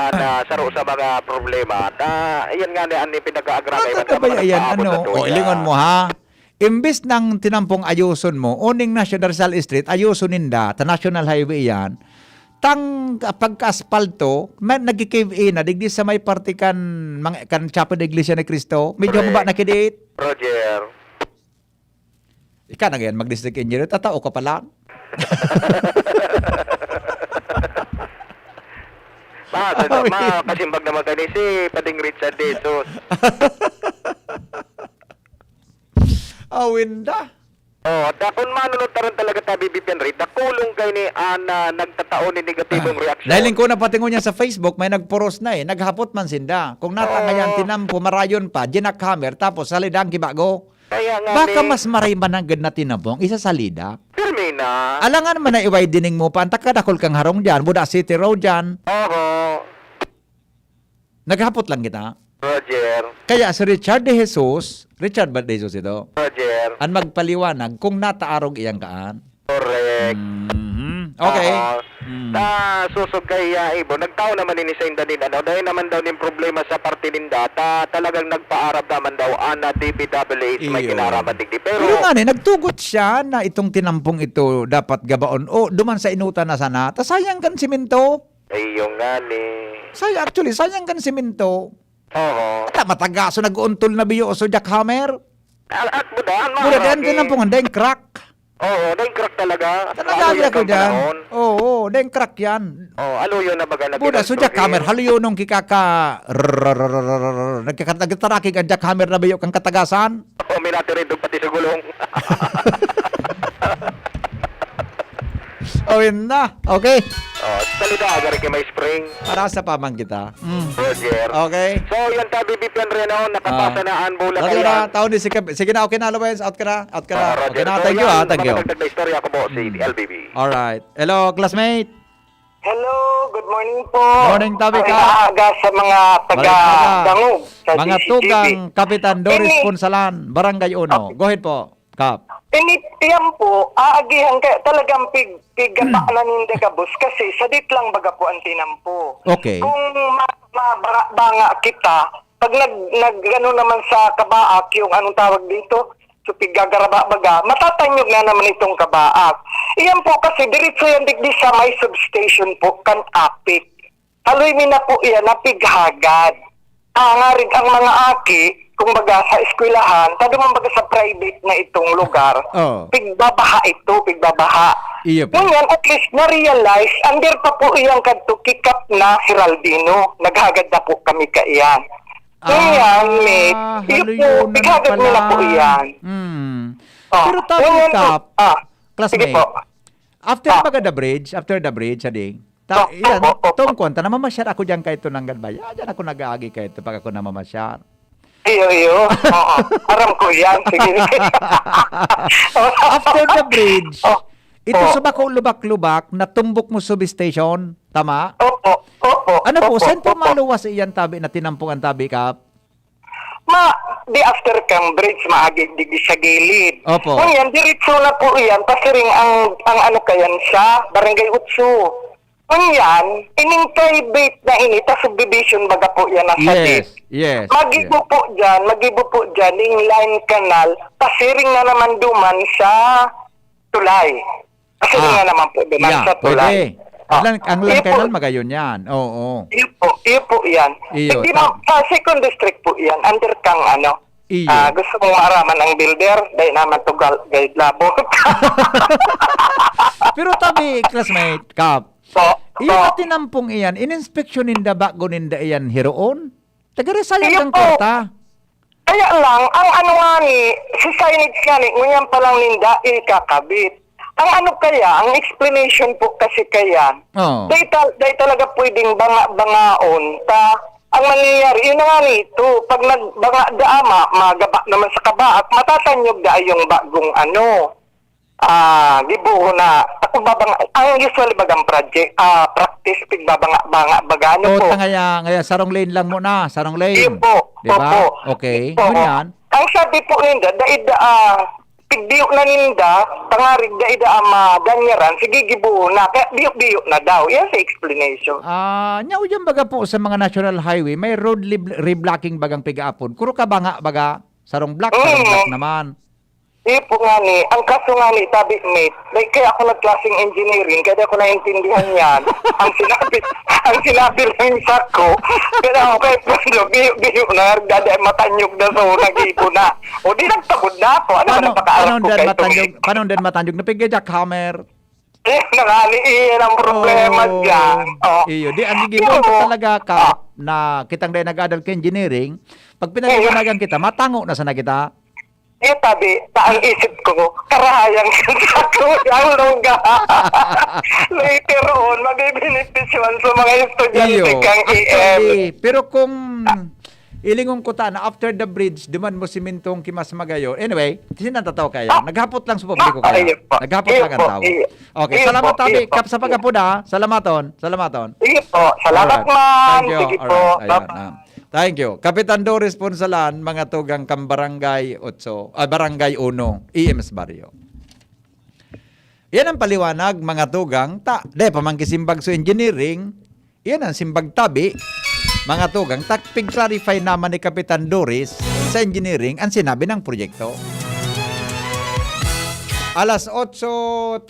saro sa mga problema. Ayan nga ni ani pinag-aagrangay. Ilingon mo ha. Imbes ng tinampong ayuson mo, oning National Rizal Street, ayusonin da, ta National Highway yan, pagka-aspalto, nag-cave in na, digdi sa may party kan Chapel de Iglesia ni Cristo, medyo maba na kidit. Roger. Ika na ganyan, mag-district engineer, tatao ka pala. Kasimbag naman ka ni si Pading Richard dito. Awinda. Kung manunod taron talaga tabi Bibi Henry, dakulong kay ni Ana nagtatao ni negatibong reaksyon. Dahil ko napatingon niya sa Facebook, may nagporos na naghapot man sinda. Kung natangayan tinampo, marayon pa, jackhammer, tapos salidang kibago. Kaya nga baka mas maray mananggad na tinampong, isa salida. Termina. Alangan man na iway dining mo pa, takadakol kang harong dyan, Buda City Road dyan. Oo. Naghapot lang kita. Roger. Kaya si Richard De Jesus ito. Roger. Ang magpaliwanag kung nataarog iyang kaan. Correct. Okay. Susog kay Ibo, nagtao naman ni sa indanin, dahil naman daw yung problema sa parte ninda, talagang nagpaarap naman daw na DPWH may kinaraman digdi. Pero nga nagtugot siya na itong tinampong ito dapat gabaon. Duman sa inutan na sana, sayang kan simento. Ayun nga ni. Sayang kan simento. Oo. Matagaso nag-untol na biyo so jackhammer. At budaan Mura din tinampong, dahil crack. Oo, dahil crack talaga. Nagagaya ko dyan. Oo, dahil crack yan. Aluyo na baga na Buda, so jackhammer, haluyo nung kikaka nagkatarakig ang jackhammer na biyo kang katagasan. Oo, minatirin doon pati sa gulong. O yun na. Okay. Salita agad kay may spring. Para sa pamang kita. Roger. Okay. So, yan tabi Bipian Reno, nakapasa na ang bola Okay na, taon din sige na, okay na, Lawrence. Out ka na. Okay na, thank you Thank thank you. Istorya ko po si LBB. Alright. Hello, classmate. Hello, good morning po. Morning, tabi ka. Maaga sa mga taga-dangog. Mga tugang Kapitan Doris Punsalan, Barangay Uno. Go ahead po, Kap. Initiyan po, aagihan kayo talagang pigapa na ninda ka bus kasi sadit lang baga po ang tinampo. Okay. Kung mabanga kita, pag nag naman sa kabaak, yung anong tawag dito, so pigagaraba baga, matatanyog na naman itong kabaak. Iyan po kasi, diretso yan digdi sa may substation po, kan apik. Haloy mi na po iyan, napighagad. Angarig ang mga aki, kung baga sa eskwelahan, tado man baga sa private na itong lugar, pigbabaha ito, pigbabaha. Iya po. Ngayon, at least na-realize, under pa po iyang kadto kikap na Heraldino. Naghagad na po kami kaiyan. Ngayon, mate, iyo po, pighagad mo na po iyan. Pero tapos, Kap, classmate, po. after the bridge, ading, yan, tungkon, namamasyar ako dyan kahit ito ng galbay. Dyan ako nag-aagi kahit ito pag ako namamasyar. Iyo. Aram ko yan. Sige. After the bridge, ito sa bako lubak-lubak na tumbok mo substation, tama? Opo. Ano po, saan po maluwas iyan tabi na tinampong ang tabi, Kap? Di after kang bridge, maagig digdi sa gilid. Opo. Ngayon, diretso na po iyan, pasiring ang ano kayan sa Barangay Utsu. Ngayon, ining private na ini, ta subdivision baga po yan nasa dit. Yes. Magibo po dyan, yung line canal, pasiring na naman duman sa tulay. Pasiring na naman po duman sa tulay. Pwede. Ang line canal magayon yan. Oo. Iyo po yan. Hindi mo, sa second district po yan, under kang ano, gusto mong maaraman ang builder, dahil naman to guide labo. Pero tabi, classmate, Kap, iyan na tinampong iyan, in-inspection ninda bago ninda iyan hiroon? Taga-resayang kang korta. Kaya lang, ang ano nga ni, si signage nga ni, ngunyan pa lang ninda, ikakabit. Ang ano kaya, ang explanation po kasi kaya, dahil talaga pwedeng bangaon, ang mangyayari, yun na nga nito, pag nagbanga daama, magaba naman sa kabaak, matatanyog da yung bagong ano, gibuho na, ako ang usually bagang practice, pigbabanga baga, ano po. Ngaya, sarong lane lang muna, sarong lane. Iyo po, diba? Okay, ganyan. Ang sabi po ninda, pigbiyo na ninda, tangarig da ganyaran, sige gibuo na, kaya biyo na daw. Yan sa explanation. Nyaw yung baga po sa mga national highway, may road reblocking bagang pigaapon. Kuro ka ba nga, sarong black naman. Po nga ni, ang kaso nga ni, tabi mate, like, kaya ako nag-classing engineering, kaya ako naintindihan yan. ang sinabi lang sa ko, kaya ako kay Pando, biyo na, dada matanyog na so, nag-ipo na. O di nagtagod na ako, ano ba napakaalam ko kay Tumig? Paano din matanyog? Napigay jackhammer. Nakali, iyan ang problema dyan. Iyo, di ang gigibon ko talaga ka na kitang dahil nag-adal ka engineering, pag pinaganagan kita, matango na sana kita. Tabi, ang isip ko, karahayang sa kuyang longga. Later on, mabibenepisyon sa mga estudyante kang EM. Pero kung ilingong ko na after the bridge, duman mo simentong kimas magayo. Anyway, sinatataw kaya. Naghapot lang sa publiko kaya. Naghapot lang ang tao. Okay, salamat tabi. Kap sa pagkapuda. Salamaton. Sige po. Salamat man. Sige po. Thank you. Kapitan Doris Punsalan, mga tugang Kambarangay Barangay 1, EMS Barrio. Yan ang paliwanag, mga tugang, pamangkisimbag sa engineering, yan ang simbag tabi, mga tugang, pig-clarify naman ni Kapitan Doris sa engineering ang sinabi ng proyekto. Alas 8:36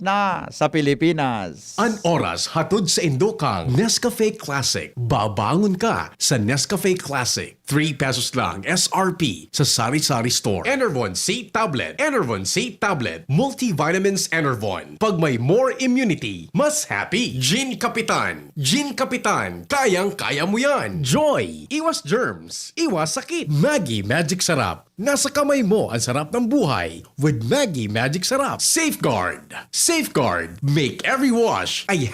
na sa Pilipinas. An oras hatod sa Indokang Nescafe Classic. Babangon ka sa Nescafe Classic. 3 pesos lang SRP sa Sari-Sari Store. Enervon C Tablet. Enervon C Tablet. Multivitamins Enervon. Pag may more immunity, mas happy. Gin Kapitan. Gin Kapitan. Kayang-kaya mo yan. Joy. Iwas germs. Iwas sakit. Maggie Magic Sarap. Nasa kamay mo ang sarap ng buhay with Maggie Magic Sarap. Safeguard. Safeguard. Make every wash ay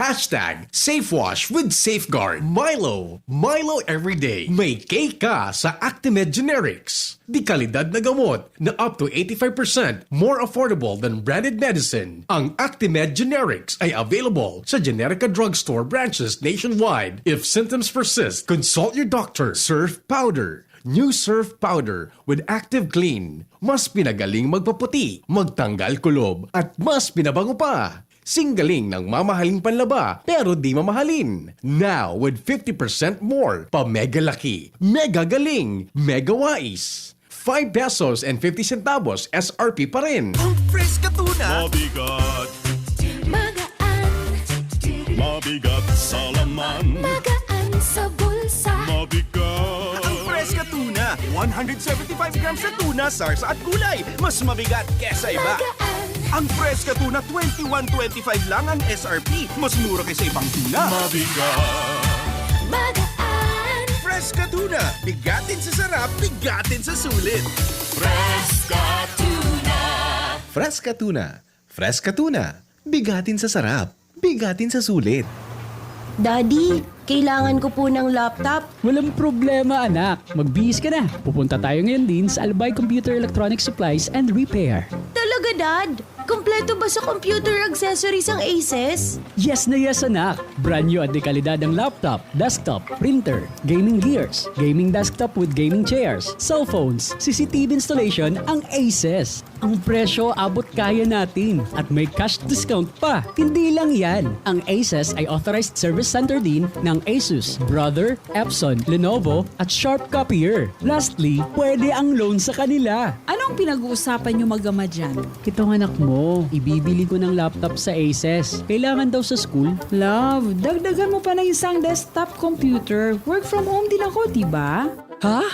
#SafeWash with Safeguard. Milo. Milo everyday. May cake ka sa Actimed Generics. Di kalidad na gamot na up to 85% more affordable than branded medicine. Ang Actimed Generics ay available sa Generica Drugstore branches nationwide. If symptoms persist, consult your doctor. Surf Powder. New Surf Powder with Active Clean. Mas pinagaling magpaputi, magtanggal kulob, at mas pinabango pa. Singgaling ng mamahaling panlaba pero di mamahalin. Now with 50% more pa mega laki, mega galing, mega wais. 5 pesos and 50 centavos SRP pa rin. Ang fresh ka tuna. Mabigat. Magaan. Mabigat sa laman. Magaan sa bulsa. Mabigat. Ang fresh ka tuna. 175 grams na tuna, sarsa at gulay. Mas mabigat kesa iba. Ang fresh ka tuna, 21.25 lang ang SRP. Mas mura kaysa ibang tuna. Mabigat. Magaan. Fresh ka tuna. Bigatin sa sarap, bigatin sa sulit. Fresh ka tuna. Fresh ka tuna. Fresh ka tuna. Bigatin sa sarap, bigatin sa sulit. Daddy, kailangan ko po ng laptop. Walang problema, anak. Magbihis ka na. Pupunta tayo ngayon din sa Albay Computer Electronic Supplies and Repair. Talaga, Dad? Kompleto ba sa computer accessories ang Aces? Yes na yes, anak. Brand new at dekalidad ang laptop, desktop, printer, gaming gears, gaming desktop with gaming chairs, cellphones, CCTV installation ang Aces. Ang presyo abot kaya natin at may cash discount pa. Hindi lang yan. Ang Aces ay authorized service center din ng Asus, Brother, Epson, Lenovo at Sharp Copier. Lastly, pwede ang loan sa kanila. Anong pinag-uusapan nyo mag-ama dyan? Itong anak mo, ibibili ko ng laptop sa Aces. Kailangan daw sa school. Love, dagdagan mo pa ng isang desktop computer. Work from home din ako, diba? Ha?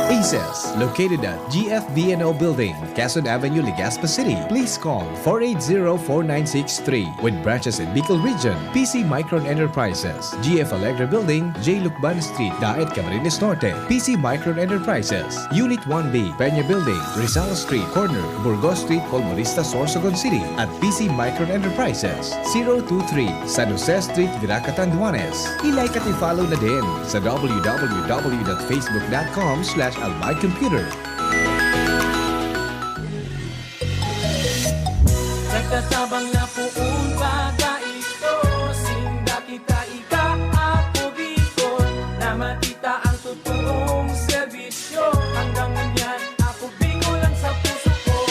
Aces, located at GFBNO Building, Quezon Avenue, Legazpi City. Please call 480-4963 with branches in Bicol Region, PC Micron Enterprises, GF Allegra Building, J. Lucban Street, Daet, Camarines Norte, PC Micron Enterprises, Unit 1B, Peña Building, Rizal Street, Corner, Burgos Street, Colmonista, Sorsogon City, at PC Micron Enterprises, 023, San Jose Street, Viraca, Tanduanes. I-like at i-follow na din sa www.facebook.com/albaycomputer. Nagtatabang na puong baga ito. Sinda kita ika ako bikon. Na matita ang totoong serbisyo. Hanggang ganyan ako biko lang sa puso ko.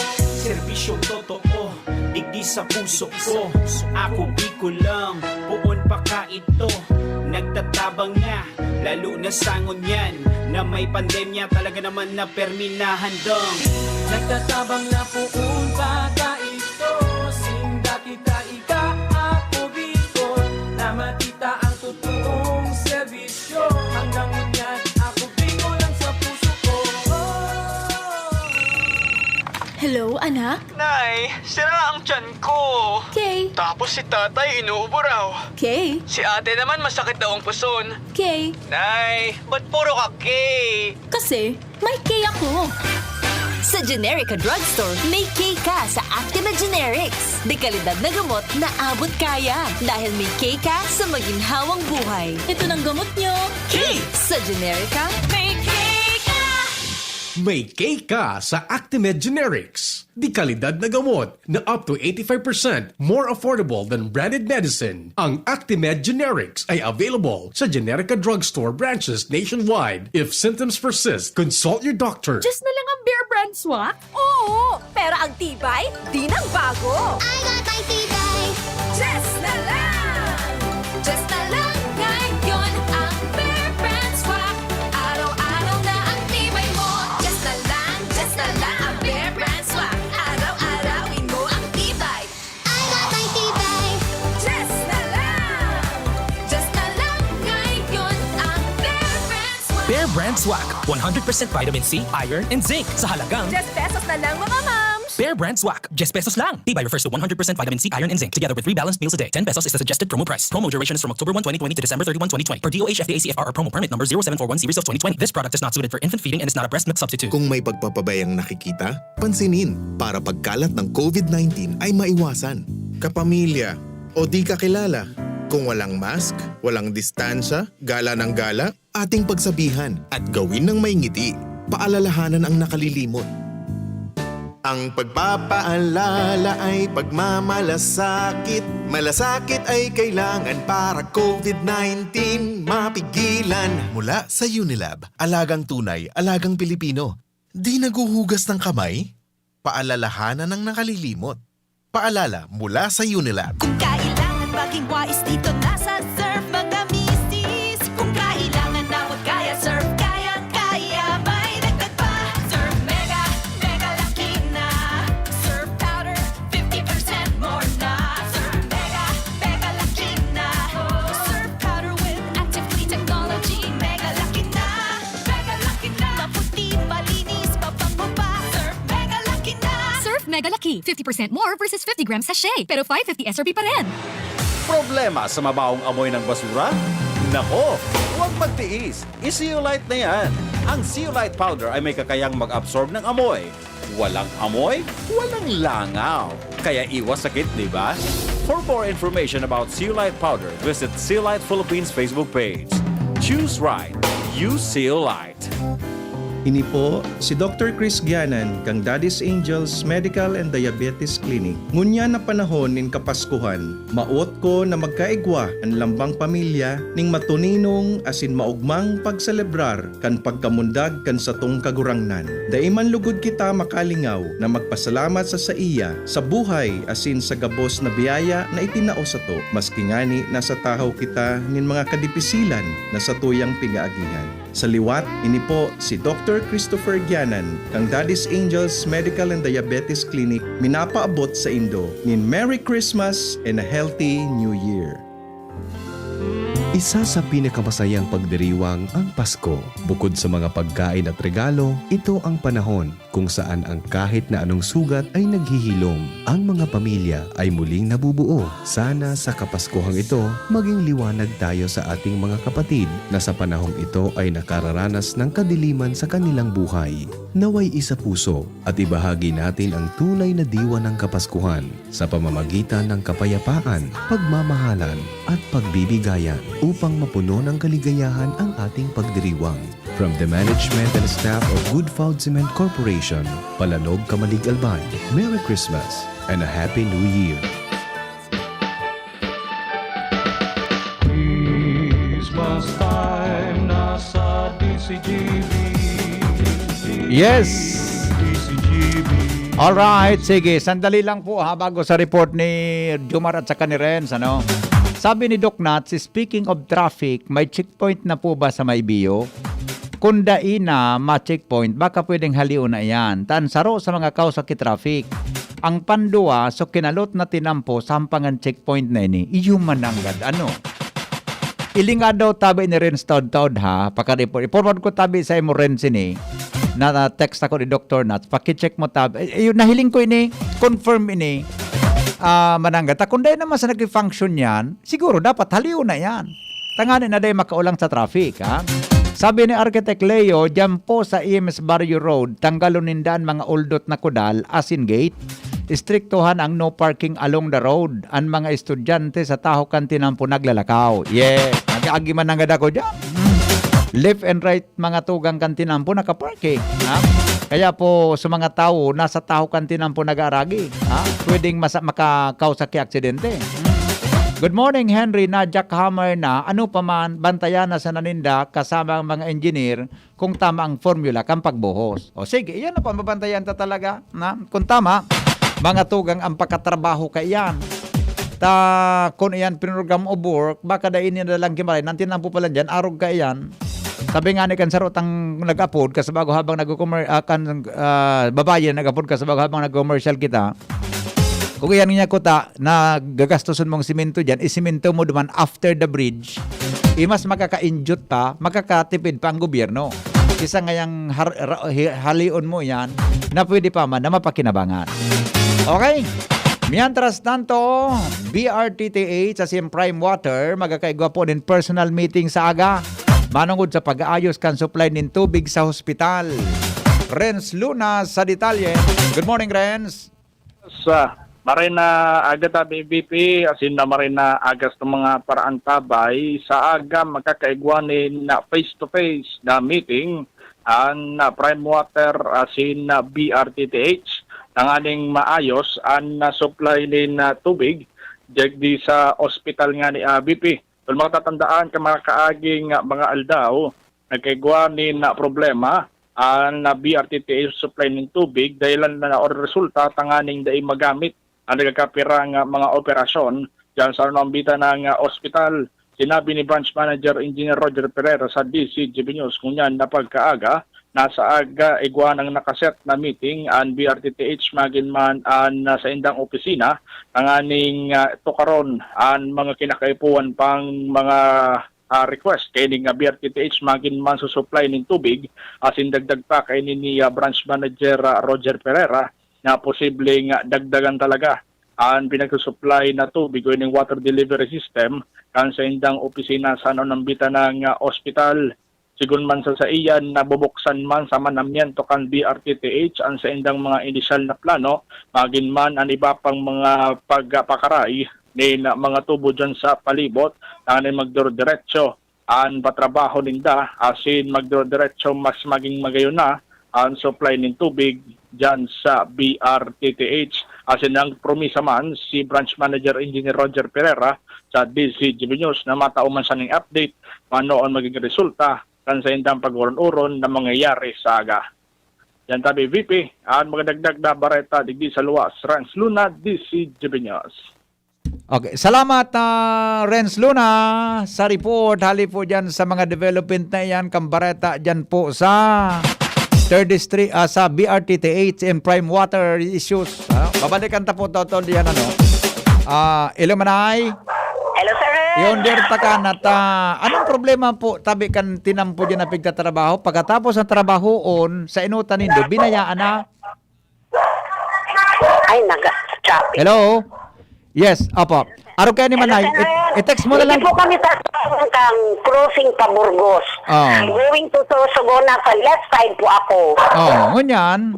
Serbisyong totoo, digdi sa puso ko. Ako biko lang, buon pa ka ito. Nagtatabang na, lalo na sa ngunyan. Na may pandemya talaga naman na perminahan dong. Nagtatabang na puong baga ito. Sinda kita ika ako bikon. Na matita ang totoong serbisyo. Hanggang ganyan ako biko lang sa puso ko. Hello, anak? Nay, sira ang tiyan ko. Kay? Tapos si tatay inuubo raw. Kay? Si ate naman masakit daw ang puson. Kay? Nay, ba't puro ka Kay? Kasi may Kay ako. Sa Generica Drugstore, may K ka sa Actima Generics. Dekalidad na gamot na abot kaya. Dahil may K ka sa maginhawang buhay. Ito ng gamot nyo. K! Sa Generica, may K ka! May cake ka sa Actimed Generics. Di kalidad na gamot na up to 85% more affordable than branded medicine. Ang Actimed Generics ay available sa Generica Drugstore branches nationwide. If symptoms persist, consult your doctor. Just na lang ang Bear Brand swak? Oo, pero ang tibay, di nang bago. I got my tibay. Just na lang! Just na lang ngayon ang Bear Brand swak. Araw-araw na ang tibay mo. Just na lang ang Bear Brand swak. Araw-arawin mo ang tibay. I got my tibay. Just na lang! Just na lang ngayon ang Bear Brand swak. Bear Brand Swak, 100% vitamin C, iron, and zinc sa halagang 10 pesos na lang mga moms! Bear Brand Swak, 10 pesos lang. Tibay refers to 100% vitamin C, iron, and zinc together with 3 balanced meals a day. 10 pesos is the suggested promo price. Promo duration is from October 1, 2020 to December 31, 2020. Per DOH FDA CFR or promo permit number 0741 series of 2020. This product is not suited for infant feeding and is not a breast milk substitute. Kung may pagpapabayang nakikita, pansinin para pagkalat ng COVID-19 ay maiwasan. Kapamilya o di kakilala, kung walang mask, walang distansya, gala ng gala, ating pagsabihan at gawin ng may ngiti. Paalalahanan ang nakalilimot. Ang pagpapaalala ay pagmamalasakit. Malasakit ay kailangan para COVID-19 mapigilan. Mula sa Unilab, alagang tunay, alagang Pilipino. Di naguhugas ng kamay? Paalalahanan ng nakalilimot. Paalala mula sa Unilab. Kung kailangan maging wais dito nasa Surf mga misis. Kung kailangan na huwag kaya Surf kaya may dagdag pa. Surf Mega, Mega Laki na. Surf Powder, 50% more na. Surf Mega, Mega Laki na. Surf Powder with active clean technology. Mega Laki na, Mega Laki na. Maputi, malinis, pabango pa. Surf Mega Laki na. Surf Mega Laki, 50% more versus 50 grams sachet. Pero 550 SRP pa rin. Problema sa mabaong amoy ng basura? Nako, huwag magtiis. I-Zeolite na yan. Ang Zeolite powder ay may kakayang mag-absorb ng amoy. Walang amoy, walang langaw. Kaya iwas sakit, di ba? For more information about Zeolite powder, visit Zeolite Philippines Facebook page. Choose right. Use Zeolite. Ini po si Dr. Chris Gianan kang Daddy's Angels Medical and Diabetes Clinic. Ngunya na panahon nin kapaskuhan, maot ko na magkaigwa ang lambang pamilya ning matuninong asin maugmang pagselebrar kan pagkamundag kan satong kagurangnan. Daiman lugod kita makalingaw na magpasalamat sa iya sa buhay asin sa gabos na biyaya na itinao sa to. Maski ngani nasa tahaw kita nin mga kadipisilan na sa tuyang pigaagihan. Sa liwat, ini po si Dr. Christopher Gianan, kang Daddy's Angels Medical and Diabetes Clinic, minapaabot sa Indo. Nin Merry Christmas and a Healthy New Year. Isa sa pinakamasayang pagdiriwang ang Pasko. Bukod sa mga pagkain at regalo, ito ang panahon kung saan ang kahit na anong sugat ay naghihilom. Ang mga pamilya ay muling nabubuo. Sana sa Kapaskuhang ito, maging liwanag tayo sa ating mga kapatid na sa panahong ito ay nakararanas ng kadiliman sa kanilang buhay. Naway isa puso at ibahagi natin ang tunay na diwa ng Kapaskuhan sa pamamagitan ng kapayapaan, pagmamahalan at pagbibigayan upang mapuno ng kaligayahan ang ating pagdiriwang. From the management and staff of Good Food Cement Corporation, Palanog, Kamalig, Albay, Merry Christmas and a Happy New Year! Christmas time nasa DCGB. Yes! Alright, sige, sandali lang po ha bago sa report ni Jumar at saka ni Renz, ano? Sabi ni Doc Nats, speaking of traffic, may checkpoint na po ba sa Maybio? Kung daina ma-checkpoint, baka pwedeng haliw na yan. Tansaro sa mga kausaki traffic. Ang pandua, so kinalot na tinampo, sampangan checkpoint na ini, iyumananggad, ano? Ilinga daw tabi ni Renz taod-taod ha, paka-report. I-forward ko tabi sa imo Renz ini, na text ako ni Dr. Nats, paki-check mo tabi. Yung nahiling ko ini, confirm ini, mananggat. Kung dahil naman sa nag-function yan, siguro dapat haliw na yan. Tanganin na dahil makaulang sa traffic. Ha? Sabi ni Architect Leo, dyan po sa EMS Barrio Road, tanggalon nindaan mga oldot na kudal, asin gate, istriktuhan ang no parking along the road. Ang mga estudyante sa taho kantinan po naglalakaw. Yeah, nag-agi man nanggad ako dyan. Left and right mga tugang kantinan po nakaparking. Ha? Kaya po sa mga tao, nasa taho kantinan po nag-aaragi. Pwedeng makakausaki aksidente. Good morning, Henry, na jackhammer na. Ano pa man, bantayan na sa naninda kasama ang mga engineer kung tama ang formula kang pagbuhos. O sige, yan na pa, mabantayan ta talaga. Na? Kung tama, mga tugang ang pagkatrabaho ka iyan. Kung iyan pinrogram o work, baka dainin na lang kimaray. Nantinan po pala dyan, arog ka iyan. Sabi nga ni Kansarot ang nag-upload kasabago habang babae nag-upload kasabago habang nag-commercial kita. Kung iyan niya kuta na gagastusin mong simento dyan, isimento mo duman after the bridge mas makaka-injut pa, makakatipid pa ang gobyerno. Kisa ngayang halion mo yan na pwede pa man na mapakinabangan. Okay? Mientras tanto, BRTTH sa Prime Water magkakaigwa po din personal meeting sa aga. Manungod sa pag-aayos kan supply ng tubig sa hospital. Renz Luna sa detalye. Good morning, Renz. Sa marina aga tabi BP asin na marina agas ng mga paraan tabay sa aga magkakaigwanin na face-to-face na meeting ang Prime Water asin na BRTTH ng aning maayos ang supply ni na tubig di sa ospital nga ni BP. Kung matatandaan ka mga kaaging mga aldaw, nagkaigwanin na problema ang BRTTH supply ng tubig dahil na or resulta tanganing dai magamit ang nagkakapirang mga operasyon dyan sa nambita ng ospital. Sinabi ni Branch Manager Engineer Roger Pereira sa DCGB News kung yan na pagkaaga, nasa aga igwa ng nakaset na meeting ang BRTTH maginman an sa indang opisina ang aning tukaron ang mga kinakaipuan pang mga request kay ning BRTTH maginman susupply ng tubig asin dagdag pa kay ni Branch Manager Roger Pereira na posibleng dagdagan talaga ang pinagsusupply na tubig o yung water delivery system kan sa indang opisina sa nambita ng ospital. Sigun man sa iyan na bubuksan man sa manamyento kan BRTTH ang sa indang mga inisyal na plano, magin man ang iba pang mga pagpakaray ni mga tubo dyan sa palibot na magdoro-diretso ang patrabaho ninda asin magdoro-diretso mas maging magayon na ang supply ng tubig dyan sa BRTTH. Asin ang promisa man si Branch Manager Engineer Roger Pereira sa DCGB News na matauman sa ning update paano ang magiging resulta kan sa indang pag-uron-uron na mangyayari sa aga. Yan tabi VP, ang magdagdag na bareta digdi sa luwas. Renz Luna, DCGB News. Okay, salamat Renz Luna sa report. Hali po dyan sa mga development na yan, kambareta dyan po sa 3rd District, sa BRTTH and Prime Water issues. Babalikan ta po totoo diyan Ilumanay. Hello, sir. Yun der takan at anong problema po tabi kan tinampo dyan na pigtatrabaho pagkatapos ng trabahoon sa inutan nindo binayaan na? Ay, naga-choppy. Hello? Yes, opo. Araw kayo ni Manay. I-text mo na lang. Hindi po kami kang crossing pa Burgos. Going to Sorsogon sa left side po ako. Ngunyan.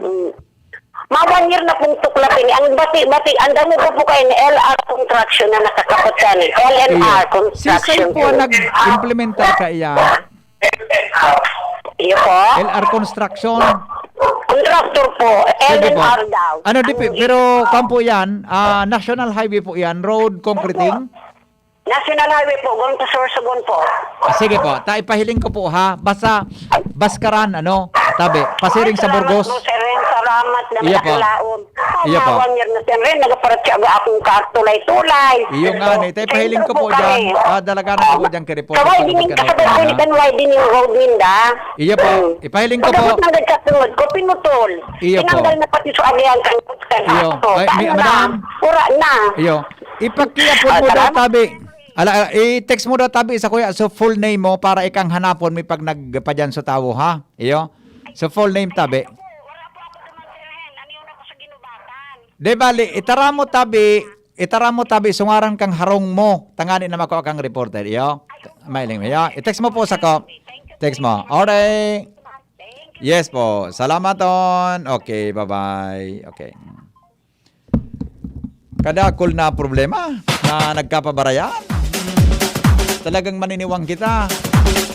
Mga 1 year na pong tuklapin. Ang bati, ang dami po kayo ni LR Construction na nakakapot sa ni LNR Construction. Si po nag-implementar ka iyan? Iyo po? LR Construction. Contractor po. LNR daw. Ano, pero kampo yan, National Highway po yan, road concreting? National Highway po, going to Sorsogon po. Sige po, ipahiling ko po ha. Basta, Baskaran, tabi, pasiring sa Burgos. Salamat na iya po. Iya po. 1 year na siya rin, nagaparatsaga akong kartulay-tulay. Iyo nga, tayo pahiling ko po dyan. Dalaga na po dyan kay-report. Kaway din yung kasabay din yung road ninda. Iya po, ipahiling ko po. Pagkabot ng nagkatungod ko, pinutol. Iyo po. Tinanggal na pati sa alihan kang iyo. Ay, madam. Pura na. Iyo. Ipagkiyapon mo daw tabi. I-text mo daw tabi sa kuya. So full name mo para ikang hanapon may pag nagpadyan sa tawo ha. Iyo. So full name tabi. De bali, itara mo tabi, sungaran kang harong mo. Tangani na mako kang reporter, iyo. Mailing mo, iyo. I-text mo po sa ko. Text mo. Alright. Yes po. Salamat on. Okay, bye-bye. Okay. Kadakol na problema na nagkapabarayan. Talagang maniniwang kita.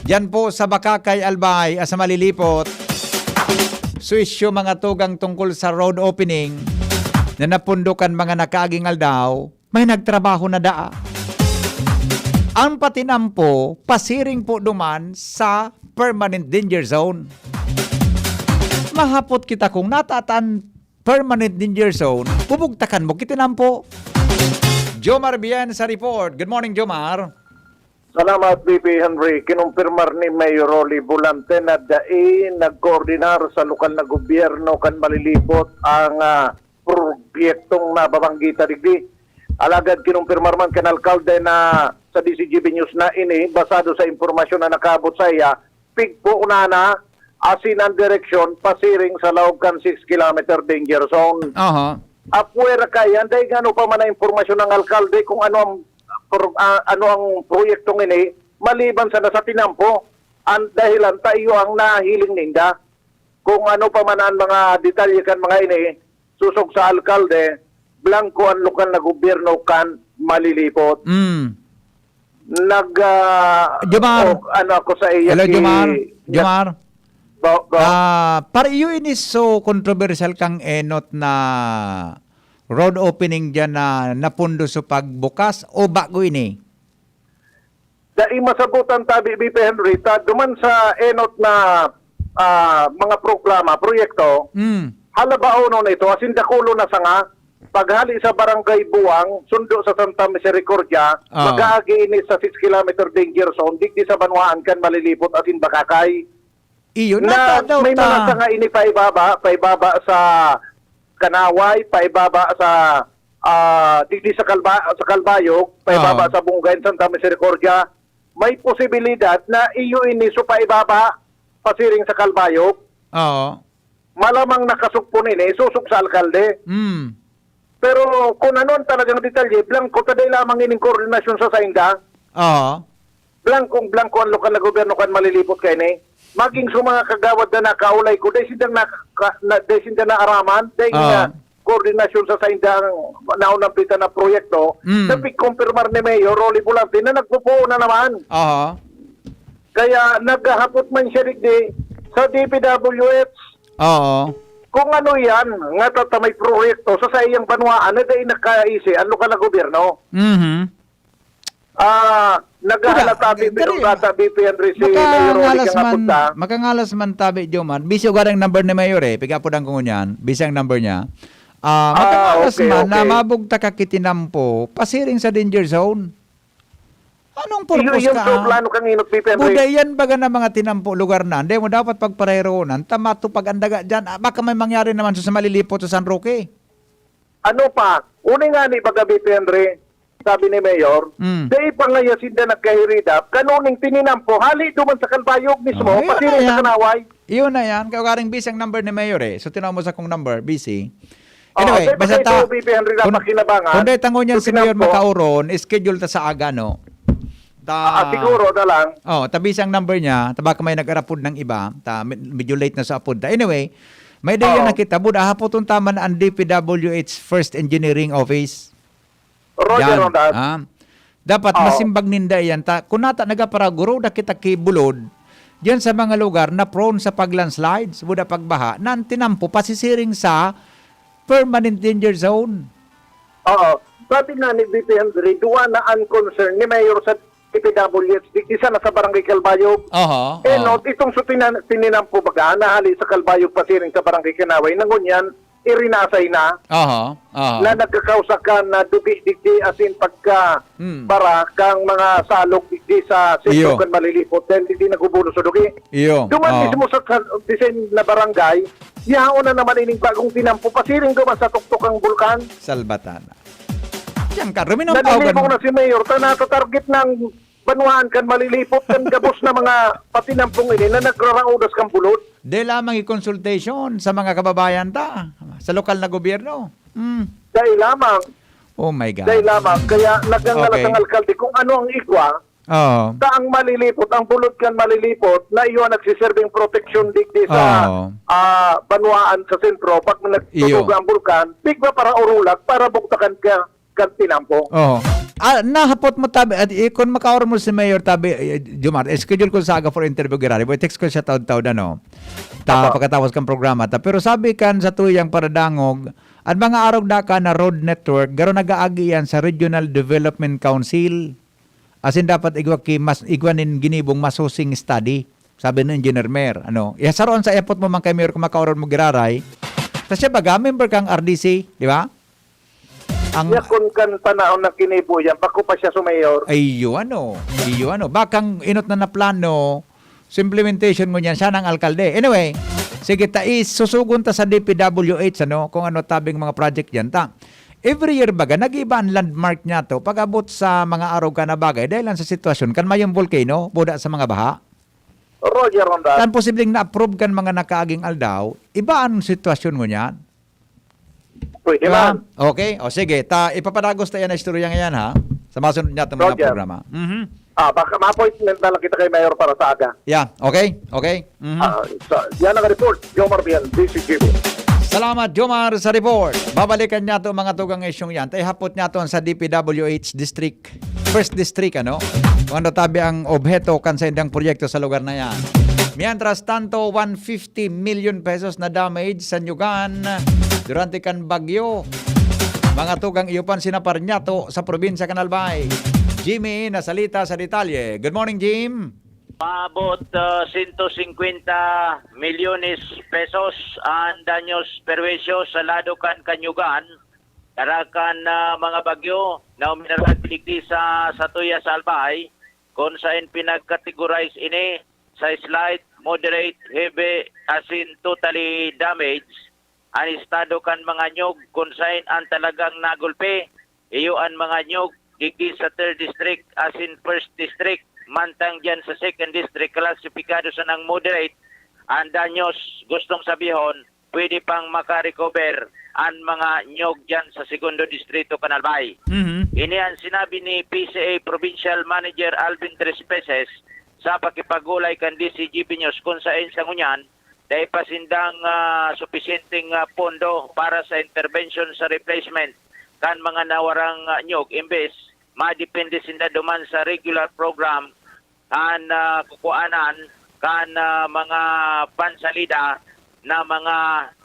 Diyan po sa Bakakay, Albay, sa Malilipot. Suisyo mga tugang tungkol sa road opening na napundukan mga nakagingal daw, may nagtrabaho na daa. Ang patinampo, pasiring po duman sa permanent danger zone. Mahapot kita kung natatan permanent danger zone, bubugtakan mo kitinampo. Jomar Bien sa report. Good morning, Jomar. Salamat, BP Henry. Kinumpirmar ni Mayor Rolly Bulante na nagkoordinar sa lokal na gobyerno kan Malilipot ang proyektong nababanggita digdi. Alagad kinumpirmar man kan alkalde na sa DCGB News na ini, basado sa impormasyon na nakaabot sa iya, pigpo na asin ang direksyon, pasiring sa loob kan 6 kilometer danger zone. Aha. Apuera kaya, dahil ano pa man ang impormasyon ng alkalde kung ano ang proyektong ini, maliban sa nasa tinampo, ang dahilan tayo ang nahiling ninda. Kung ano pa man ang mga detalye kan mga ini, susog sa alkalde, blanco ang lokal na gobyerno kan malilipot. Jomar. Ano ako sa iya. Hello, Jomar. Para iyo ini so controversial kang enot na road opening dyan na napundo sa pagbukas o bago ini? Dahil masabutan tabi BP Henry, duman sa enot na mga proyekto, halabao no na ito, asin dakulo na sanga, paghali sa barangay Buwang, sundo sa Santa Misericordia, mag-aagi ini sa 6 kilometer danger zone, digdi sa Banwaan kan malilipot asin bakakay. Iyon na daw may mga sanga ini paibaba sa Kanaway, paibaba sa digdi sa Kalbayog, paibaba sa Bungayn, Santa Misericordia. May posibilidad na iyo ini so paibaba pasiring sa Kalbayog. Oo. Malamang nakasukpo nini, susok sa alkalde. Pero kung ano ang talagang detalye, blanco taday lamang ining koordinasyon sa sainda. Oo. Blanco ang lokal na gobyerno kan malilipot kay ni. Maging sa mga kagawad na nakaulay ko, dahil sila na araman, dahil nga koordinasyon sa sainda ang naunang pita na proyekto, napig-confirmar ni Mayor Rolly Bulante na nagpupuo na naman. Kaya naghahapot man siya digdi sa DPWH. Kung ano yan, nga tatamay proyekto sa iyang banwaan na dahil nakaisi ang lokal na gobyerno. Naghahalata BP Henry si Mayor Rolly Kangapunta. Makangalas man tabi, Jomar. Bisyo garang number ni Mayor pigapodang ko ngunyan, bisang number niya. Makangalas man na mabugta ka kitinampo, pasiring sa danger zone. Anong purpose ka? Yung plano kang inot, BP Henry. Budayan baga na mga tinampo lugar na, hindi mo dapat pagparehronan, tamato pagandaga dyan, baka may mangyari naman sa malilipot sa San Roque. Ano pa? Uni nga ni baga BP Henry, sabi ni Mayor, dahil pa ngayon sinda nagkahiridap, kanuning tininampo, hali duman sa Kalbayog mismo, pasiring sa Kanaway. Iyon na yan, kaya garing busy ang number ni Mayor So tinawag mo sa kong number, busy. Anyway, basta ta, kung dahil tango niyan si Mayor makauron, schedule ta sa aga, no? Siguro na lang. Tabis ang number niya, baka may nag-arapod ng iba, medyo late na sa apod. Anyway, may dayon na kita, buda hapotong tama na ang DPWH First Engineering Office. Roger on that. Dapat masimbag ninda yan. Kung nata nagaparaguro, na kita kibulod, diyan sa mga lugar na prone sa paglandslides, buda pagbaha, na tinampo, pasisiring sa permanent danger zone. Sabi na ni BP Henry, duwa na ang concern ni Mayor sa DPWH, isa na sa Barangay Kalbayog. Itong tininampo baga, nahali sa Kalbayog pasiring sa Barangay Kanaway, nangunyan, irinasay na, na nagkakausakan na dugi-digdi asin pagka para kang mga salog digdi sa sentro kan malilipot, then hindi nagubulo sa dugi. Duman mismo sa design na barangay, yaon na naman ining bagong tinampo, pasiring duman sa tuktok ang bulkan. Salbatana. Diyan ka, ruminampaw na si Mayor, target ng banwaan kan malilipot kan gabos na mga patinampong ini na nagraraudas kang bulot. De lamang i-consultation sa mga kababayan sa lokal na gobyerno. Dahil lamang. Oh my God. Dahil lamang. Kaya nagangalas ang alkalde kung ano ang igwa, ang malilipot, ang bulot kan malilipot, na iyo nagsiserving protection digdi sa banwaan sa sentro, pag nagtutug ang bulkan, bigba para urulag, para buktakan ka tinampo. Nahapot mo tabi, at kung makaor mo si Mayor tabi, Jomar, schedule ko sa aga for interview girari, boy, text ko siya taon-taon pagkatapos kang programa pero sabi kan sa tuyang paradangog, at mga araw da ka na road network, garo nag-aagi yan sa Regional Development Council, asin dapat igwanin ginibong masusing study, sabi ng Engineer Mer, saroon sa airport mo man kay Mayor kung makaor mo giraray, tapos siya baga, member kang RDC, di ba? Kung kan panahon na kinibo yan, bako pa siya sumayor. Iyo ano. Bakang inot na plano, sa implementation mo niyan, siya ng alkalde. Anyway, sige susugon ta sa DPWH, kung ano tabing mga project yan. every year baga, nag-iba ang landmark niya to pag-abot sa mga araw ka na bagay dahil lang sa sitwasyon kan mayong volcano, buda sa mga baha. Roger on that. Kan posibleng na-approve kan mga nakaaging aldaw, iba ang sitwasyon mo niyan. Pwede Diba? man. Okay, o sige, ipapadagos tayo na istorya ngayon ha, sa masunod natin mga Roger. programa. Baka ma-appointment na lang kita kay Mayor para sa aga. Yeah, okay. Yan ang report. Jomar Bian, DCGB. Salamat, Jomar, sa report. Babalikan niya ito mga tugang isyong yan. Tay hapot niya ito sa DPWH District, First District, ano? Kung ano tabi ang objeto kan sa indang proyekto sa lugar na yan. Mientras tanto, 150 million pesos na damage sa Nyugan durante kan bagyo. Mga tugang iupan sinapar niya to sa probinsya Canalbay. Jimmy, nasalita sa detalye. Good morning, Jim. Maabot 150 milyones pesos ang danyos perwisyo sa Ladocan, Kanyugan. Karakan mga bagyo na uminaragligdi sa Satuya sa Albay kung saan pinagkategorize ini sa slight, moderate, heavy, as in totally damaged. Ang estado kan mga nyog kung saan ang talagang nagulpe. Iyo ang mga nyog digdi sa 3rd District as in 1st District. Mantang dyan sa 2nd District, klasipikado sa ng moderate. Ang danyos, gustong sabihon, pwede pang makarecover ang mga nyog dyan sa 2nd Distrito, Canalbay. Ini ang sinabi ni PCA Provincial Manager Alvin Trespeces sa pakipagulay kan DCGP News kung saan sa ngunyan, dahil pasindang supisyenting pondo para sa intervention sa replacement kan mga nawarang nyog. Imbes, madepende sinda duman sa regular program kan kukuanan kan mga pansalida na mga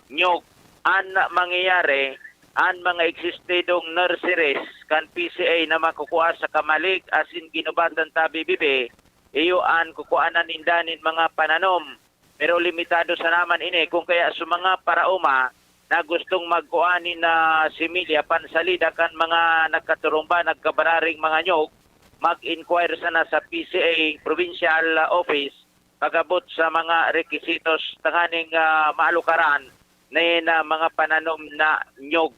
nyog. An mangyayari, ang mga existedong nurseries kan PCA na makukuha sa kamalig asin ginubatan ta BBB, iyo an kukuanan indanin mga pananom. Pero limitado sa naman ini kung kaya sa mga parauma na gustong magkuanin na similya pansalida kan mga nagkaturumba, nagkabararing mga nyog, mag-inquire sana sa PCA Provincial Office pagabot sa mga requisitos tanganing maalukaran na mga pananom na nyog.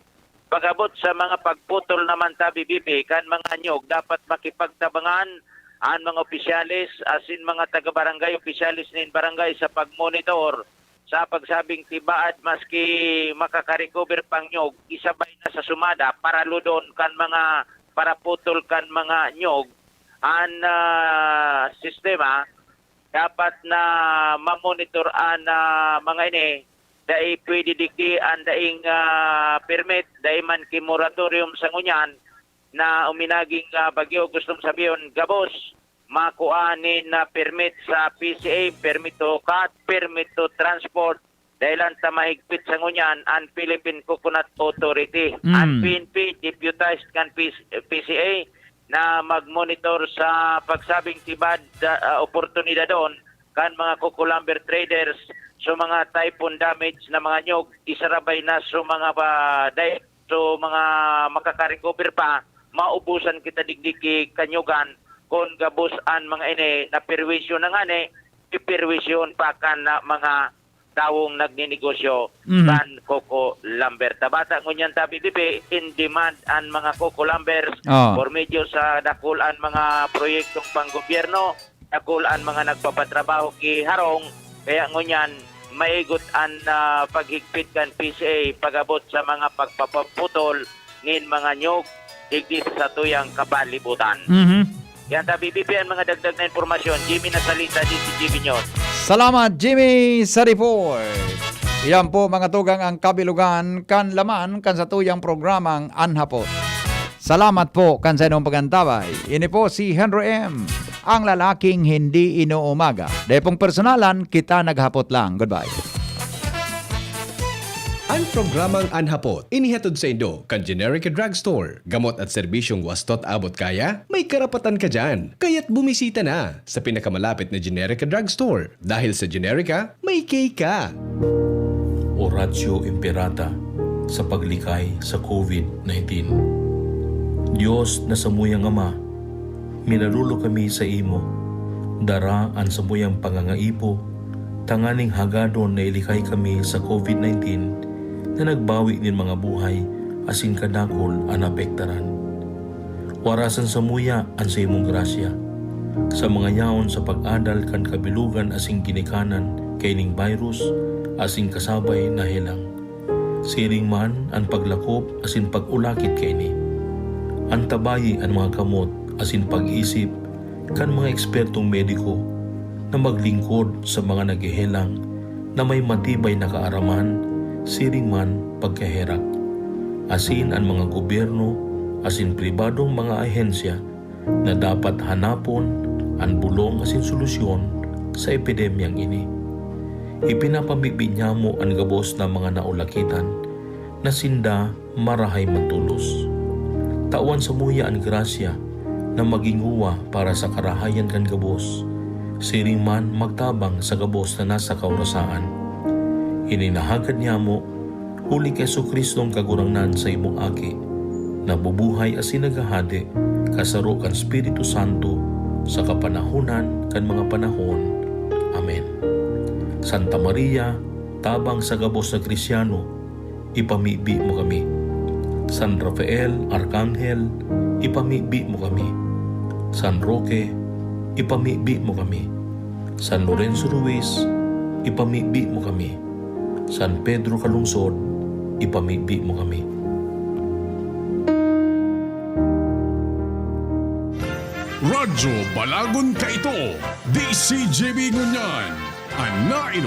Pagabot sa mga pagputol naman ta BBB kan mga nyog, dapat makipagtabangan ang mga opisyalis asin mga taga-barangay, opisyalis nin barangay sa pagmonitor sa pagsabing tibaad maski makaka-recover pang nyog, isabay na sa sumada para ludon kan mga para putol kan mga nyog. Ang sistema dapat na mamonitor ang mga ini dahil pwede dikti ang daing permit dahil man ki moratorium sa ngunyan na uminaging bagyo. Gustong sabihin, gabos, makuanin na permit sa PCA, permit to cut, permit to transport, dahil ang tamahigpit sa ngunyan ang Philippine Coconut Authority. Ang PNP, deputized kan PCA na mag-monitor sa pagsabing tibad oportunidad doon kan mga kukulumber traders so mga typhoon damage na mga nyog, isarabay na so mga so mga makaka-recover pa, maubusan kita digdiki kanyugan kung gabusan mga ini na perwisyo na nga ni, iperwisyon pa kan na mga tawong nagninegosyo kan Coco Lumber. Tabata ngunyan tabi bibi, in demand ang mga Coco Lumbers for medyo sa dakulan mga proyektong panggobyerno, dakulan mga nagpapatrabaho ki harong, kaya ngunyan maigot ang paghigpit kan PCA pagabot sa mga pagpapaputol nin mga nyog digdi sa tuyang kabalibutan. Yan tabi bibi ang mga dagdag na informasyon. Jimmy nasalita din si Jimmy News. Salamat, Jimmy, sa report. Iyan po mga tugang ang kabilugan kan laman kan sa tuyang programang Anhapot. Salamat po kan sa inyong pagantabay. Ini po si Henry M., ang lalaking hindi inuumaga. Dahil pong personalan, kita naghapot lang. Goodbye. Ang programang Anhapot, inihatod sa Indo, kan Generica Drugstore. Gamot at serbisyong wastot abot kaya? May karapatan ka dyan. Kaya't bumisita na sa pinakamalapit na Generica Drugstore. Dahil sa Generica, may K ka. Oratio Imperata sa paglikay sa COVID-19. Diyos na samuyang Ama, minarulo kami sa imo. Dara ang samuyang pangangaipo, tanganing hagadon na ilikay kami sa COVID-19 na nagbawi nin mga buhay asin kadakol ang apektaran. Warasan sa muya ang sa imong grasya. Sa mga yaon sa pag-adal kan kabilugan asing ginikanan kay ning virus asing kasabay na helang. Siring man ang paglakop asin pag-ulakit kay ni. Ang tabayi ang mga kamot asin pag-isip kan mga ekspertong mediko na maglingkod sa mga naghihelang na may matibay na kaaraman, siring man pagkaherak. Asin ang mga gobyerno, asin pribadong mga ahensya na dapat hanapon ang bulong asin solusyon sa epidemyang ini. Ipinapamigbinya mo ang gabos na mga naulakitan na sinda marahay mantulos. Tawan sa muya ang grasya na maging uwa para sa karahayan kan gabos, siring man magtabang sa gabos na nasa kaurasaan. Ininahagad niya mo, huli kay Jesucristong kagurangnan sa imong aki, na bubuhay asin nagahade, kasaro kan Espiritu Santo, sa kapanahunan kan mga panahon. Amen. Santa Maria, tabang sa gabos na Kristyano, ipamibi mo kami. San Rafael, Arkanghel, ipamibi mo kami. San Roque, ipamibi mo kami. San Lorenzo Ruiz, ipamibi mo kami. San Pedro Calungsod, ipamibi mo kami. Radyo Balagon Kaito, DCJB Ngunyan, Anaino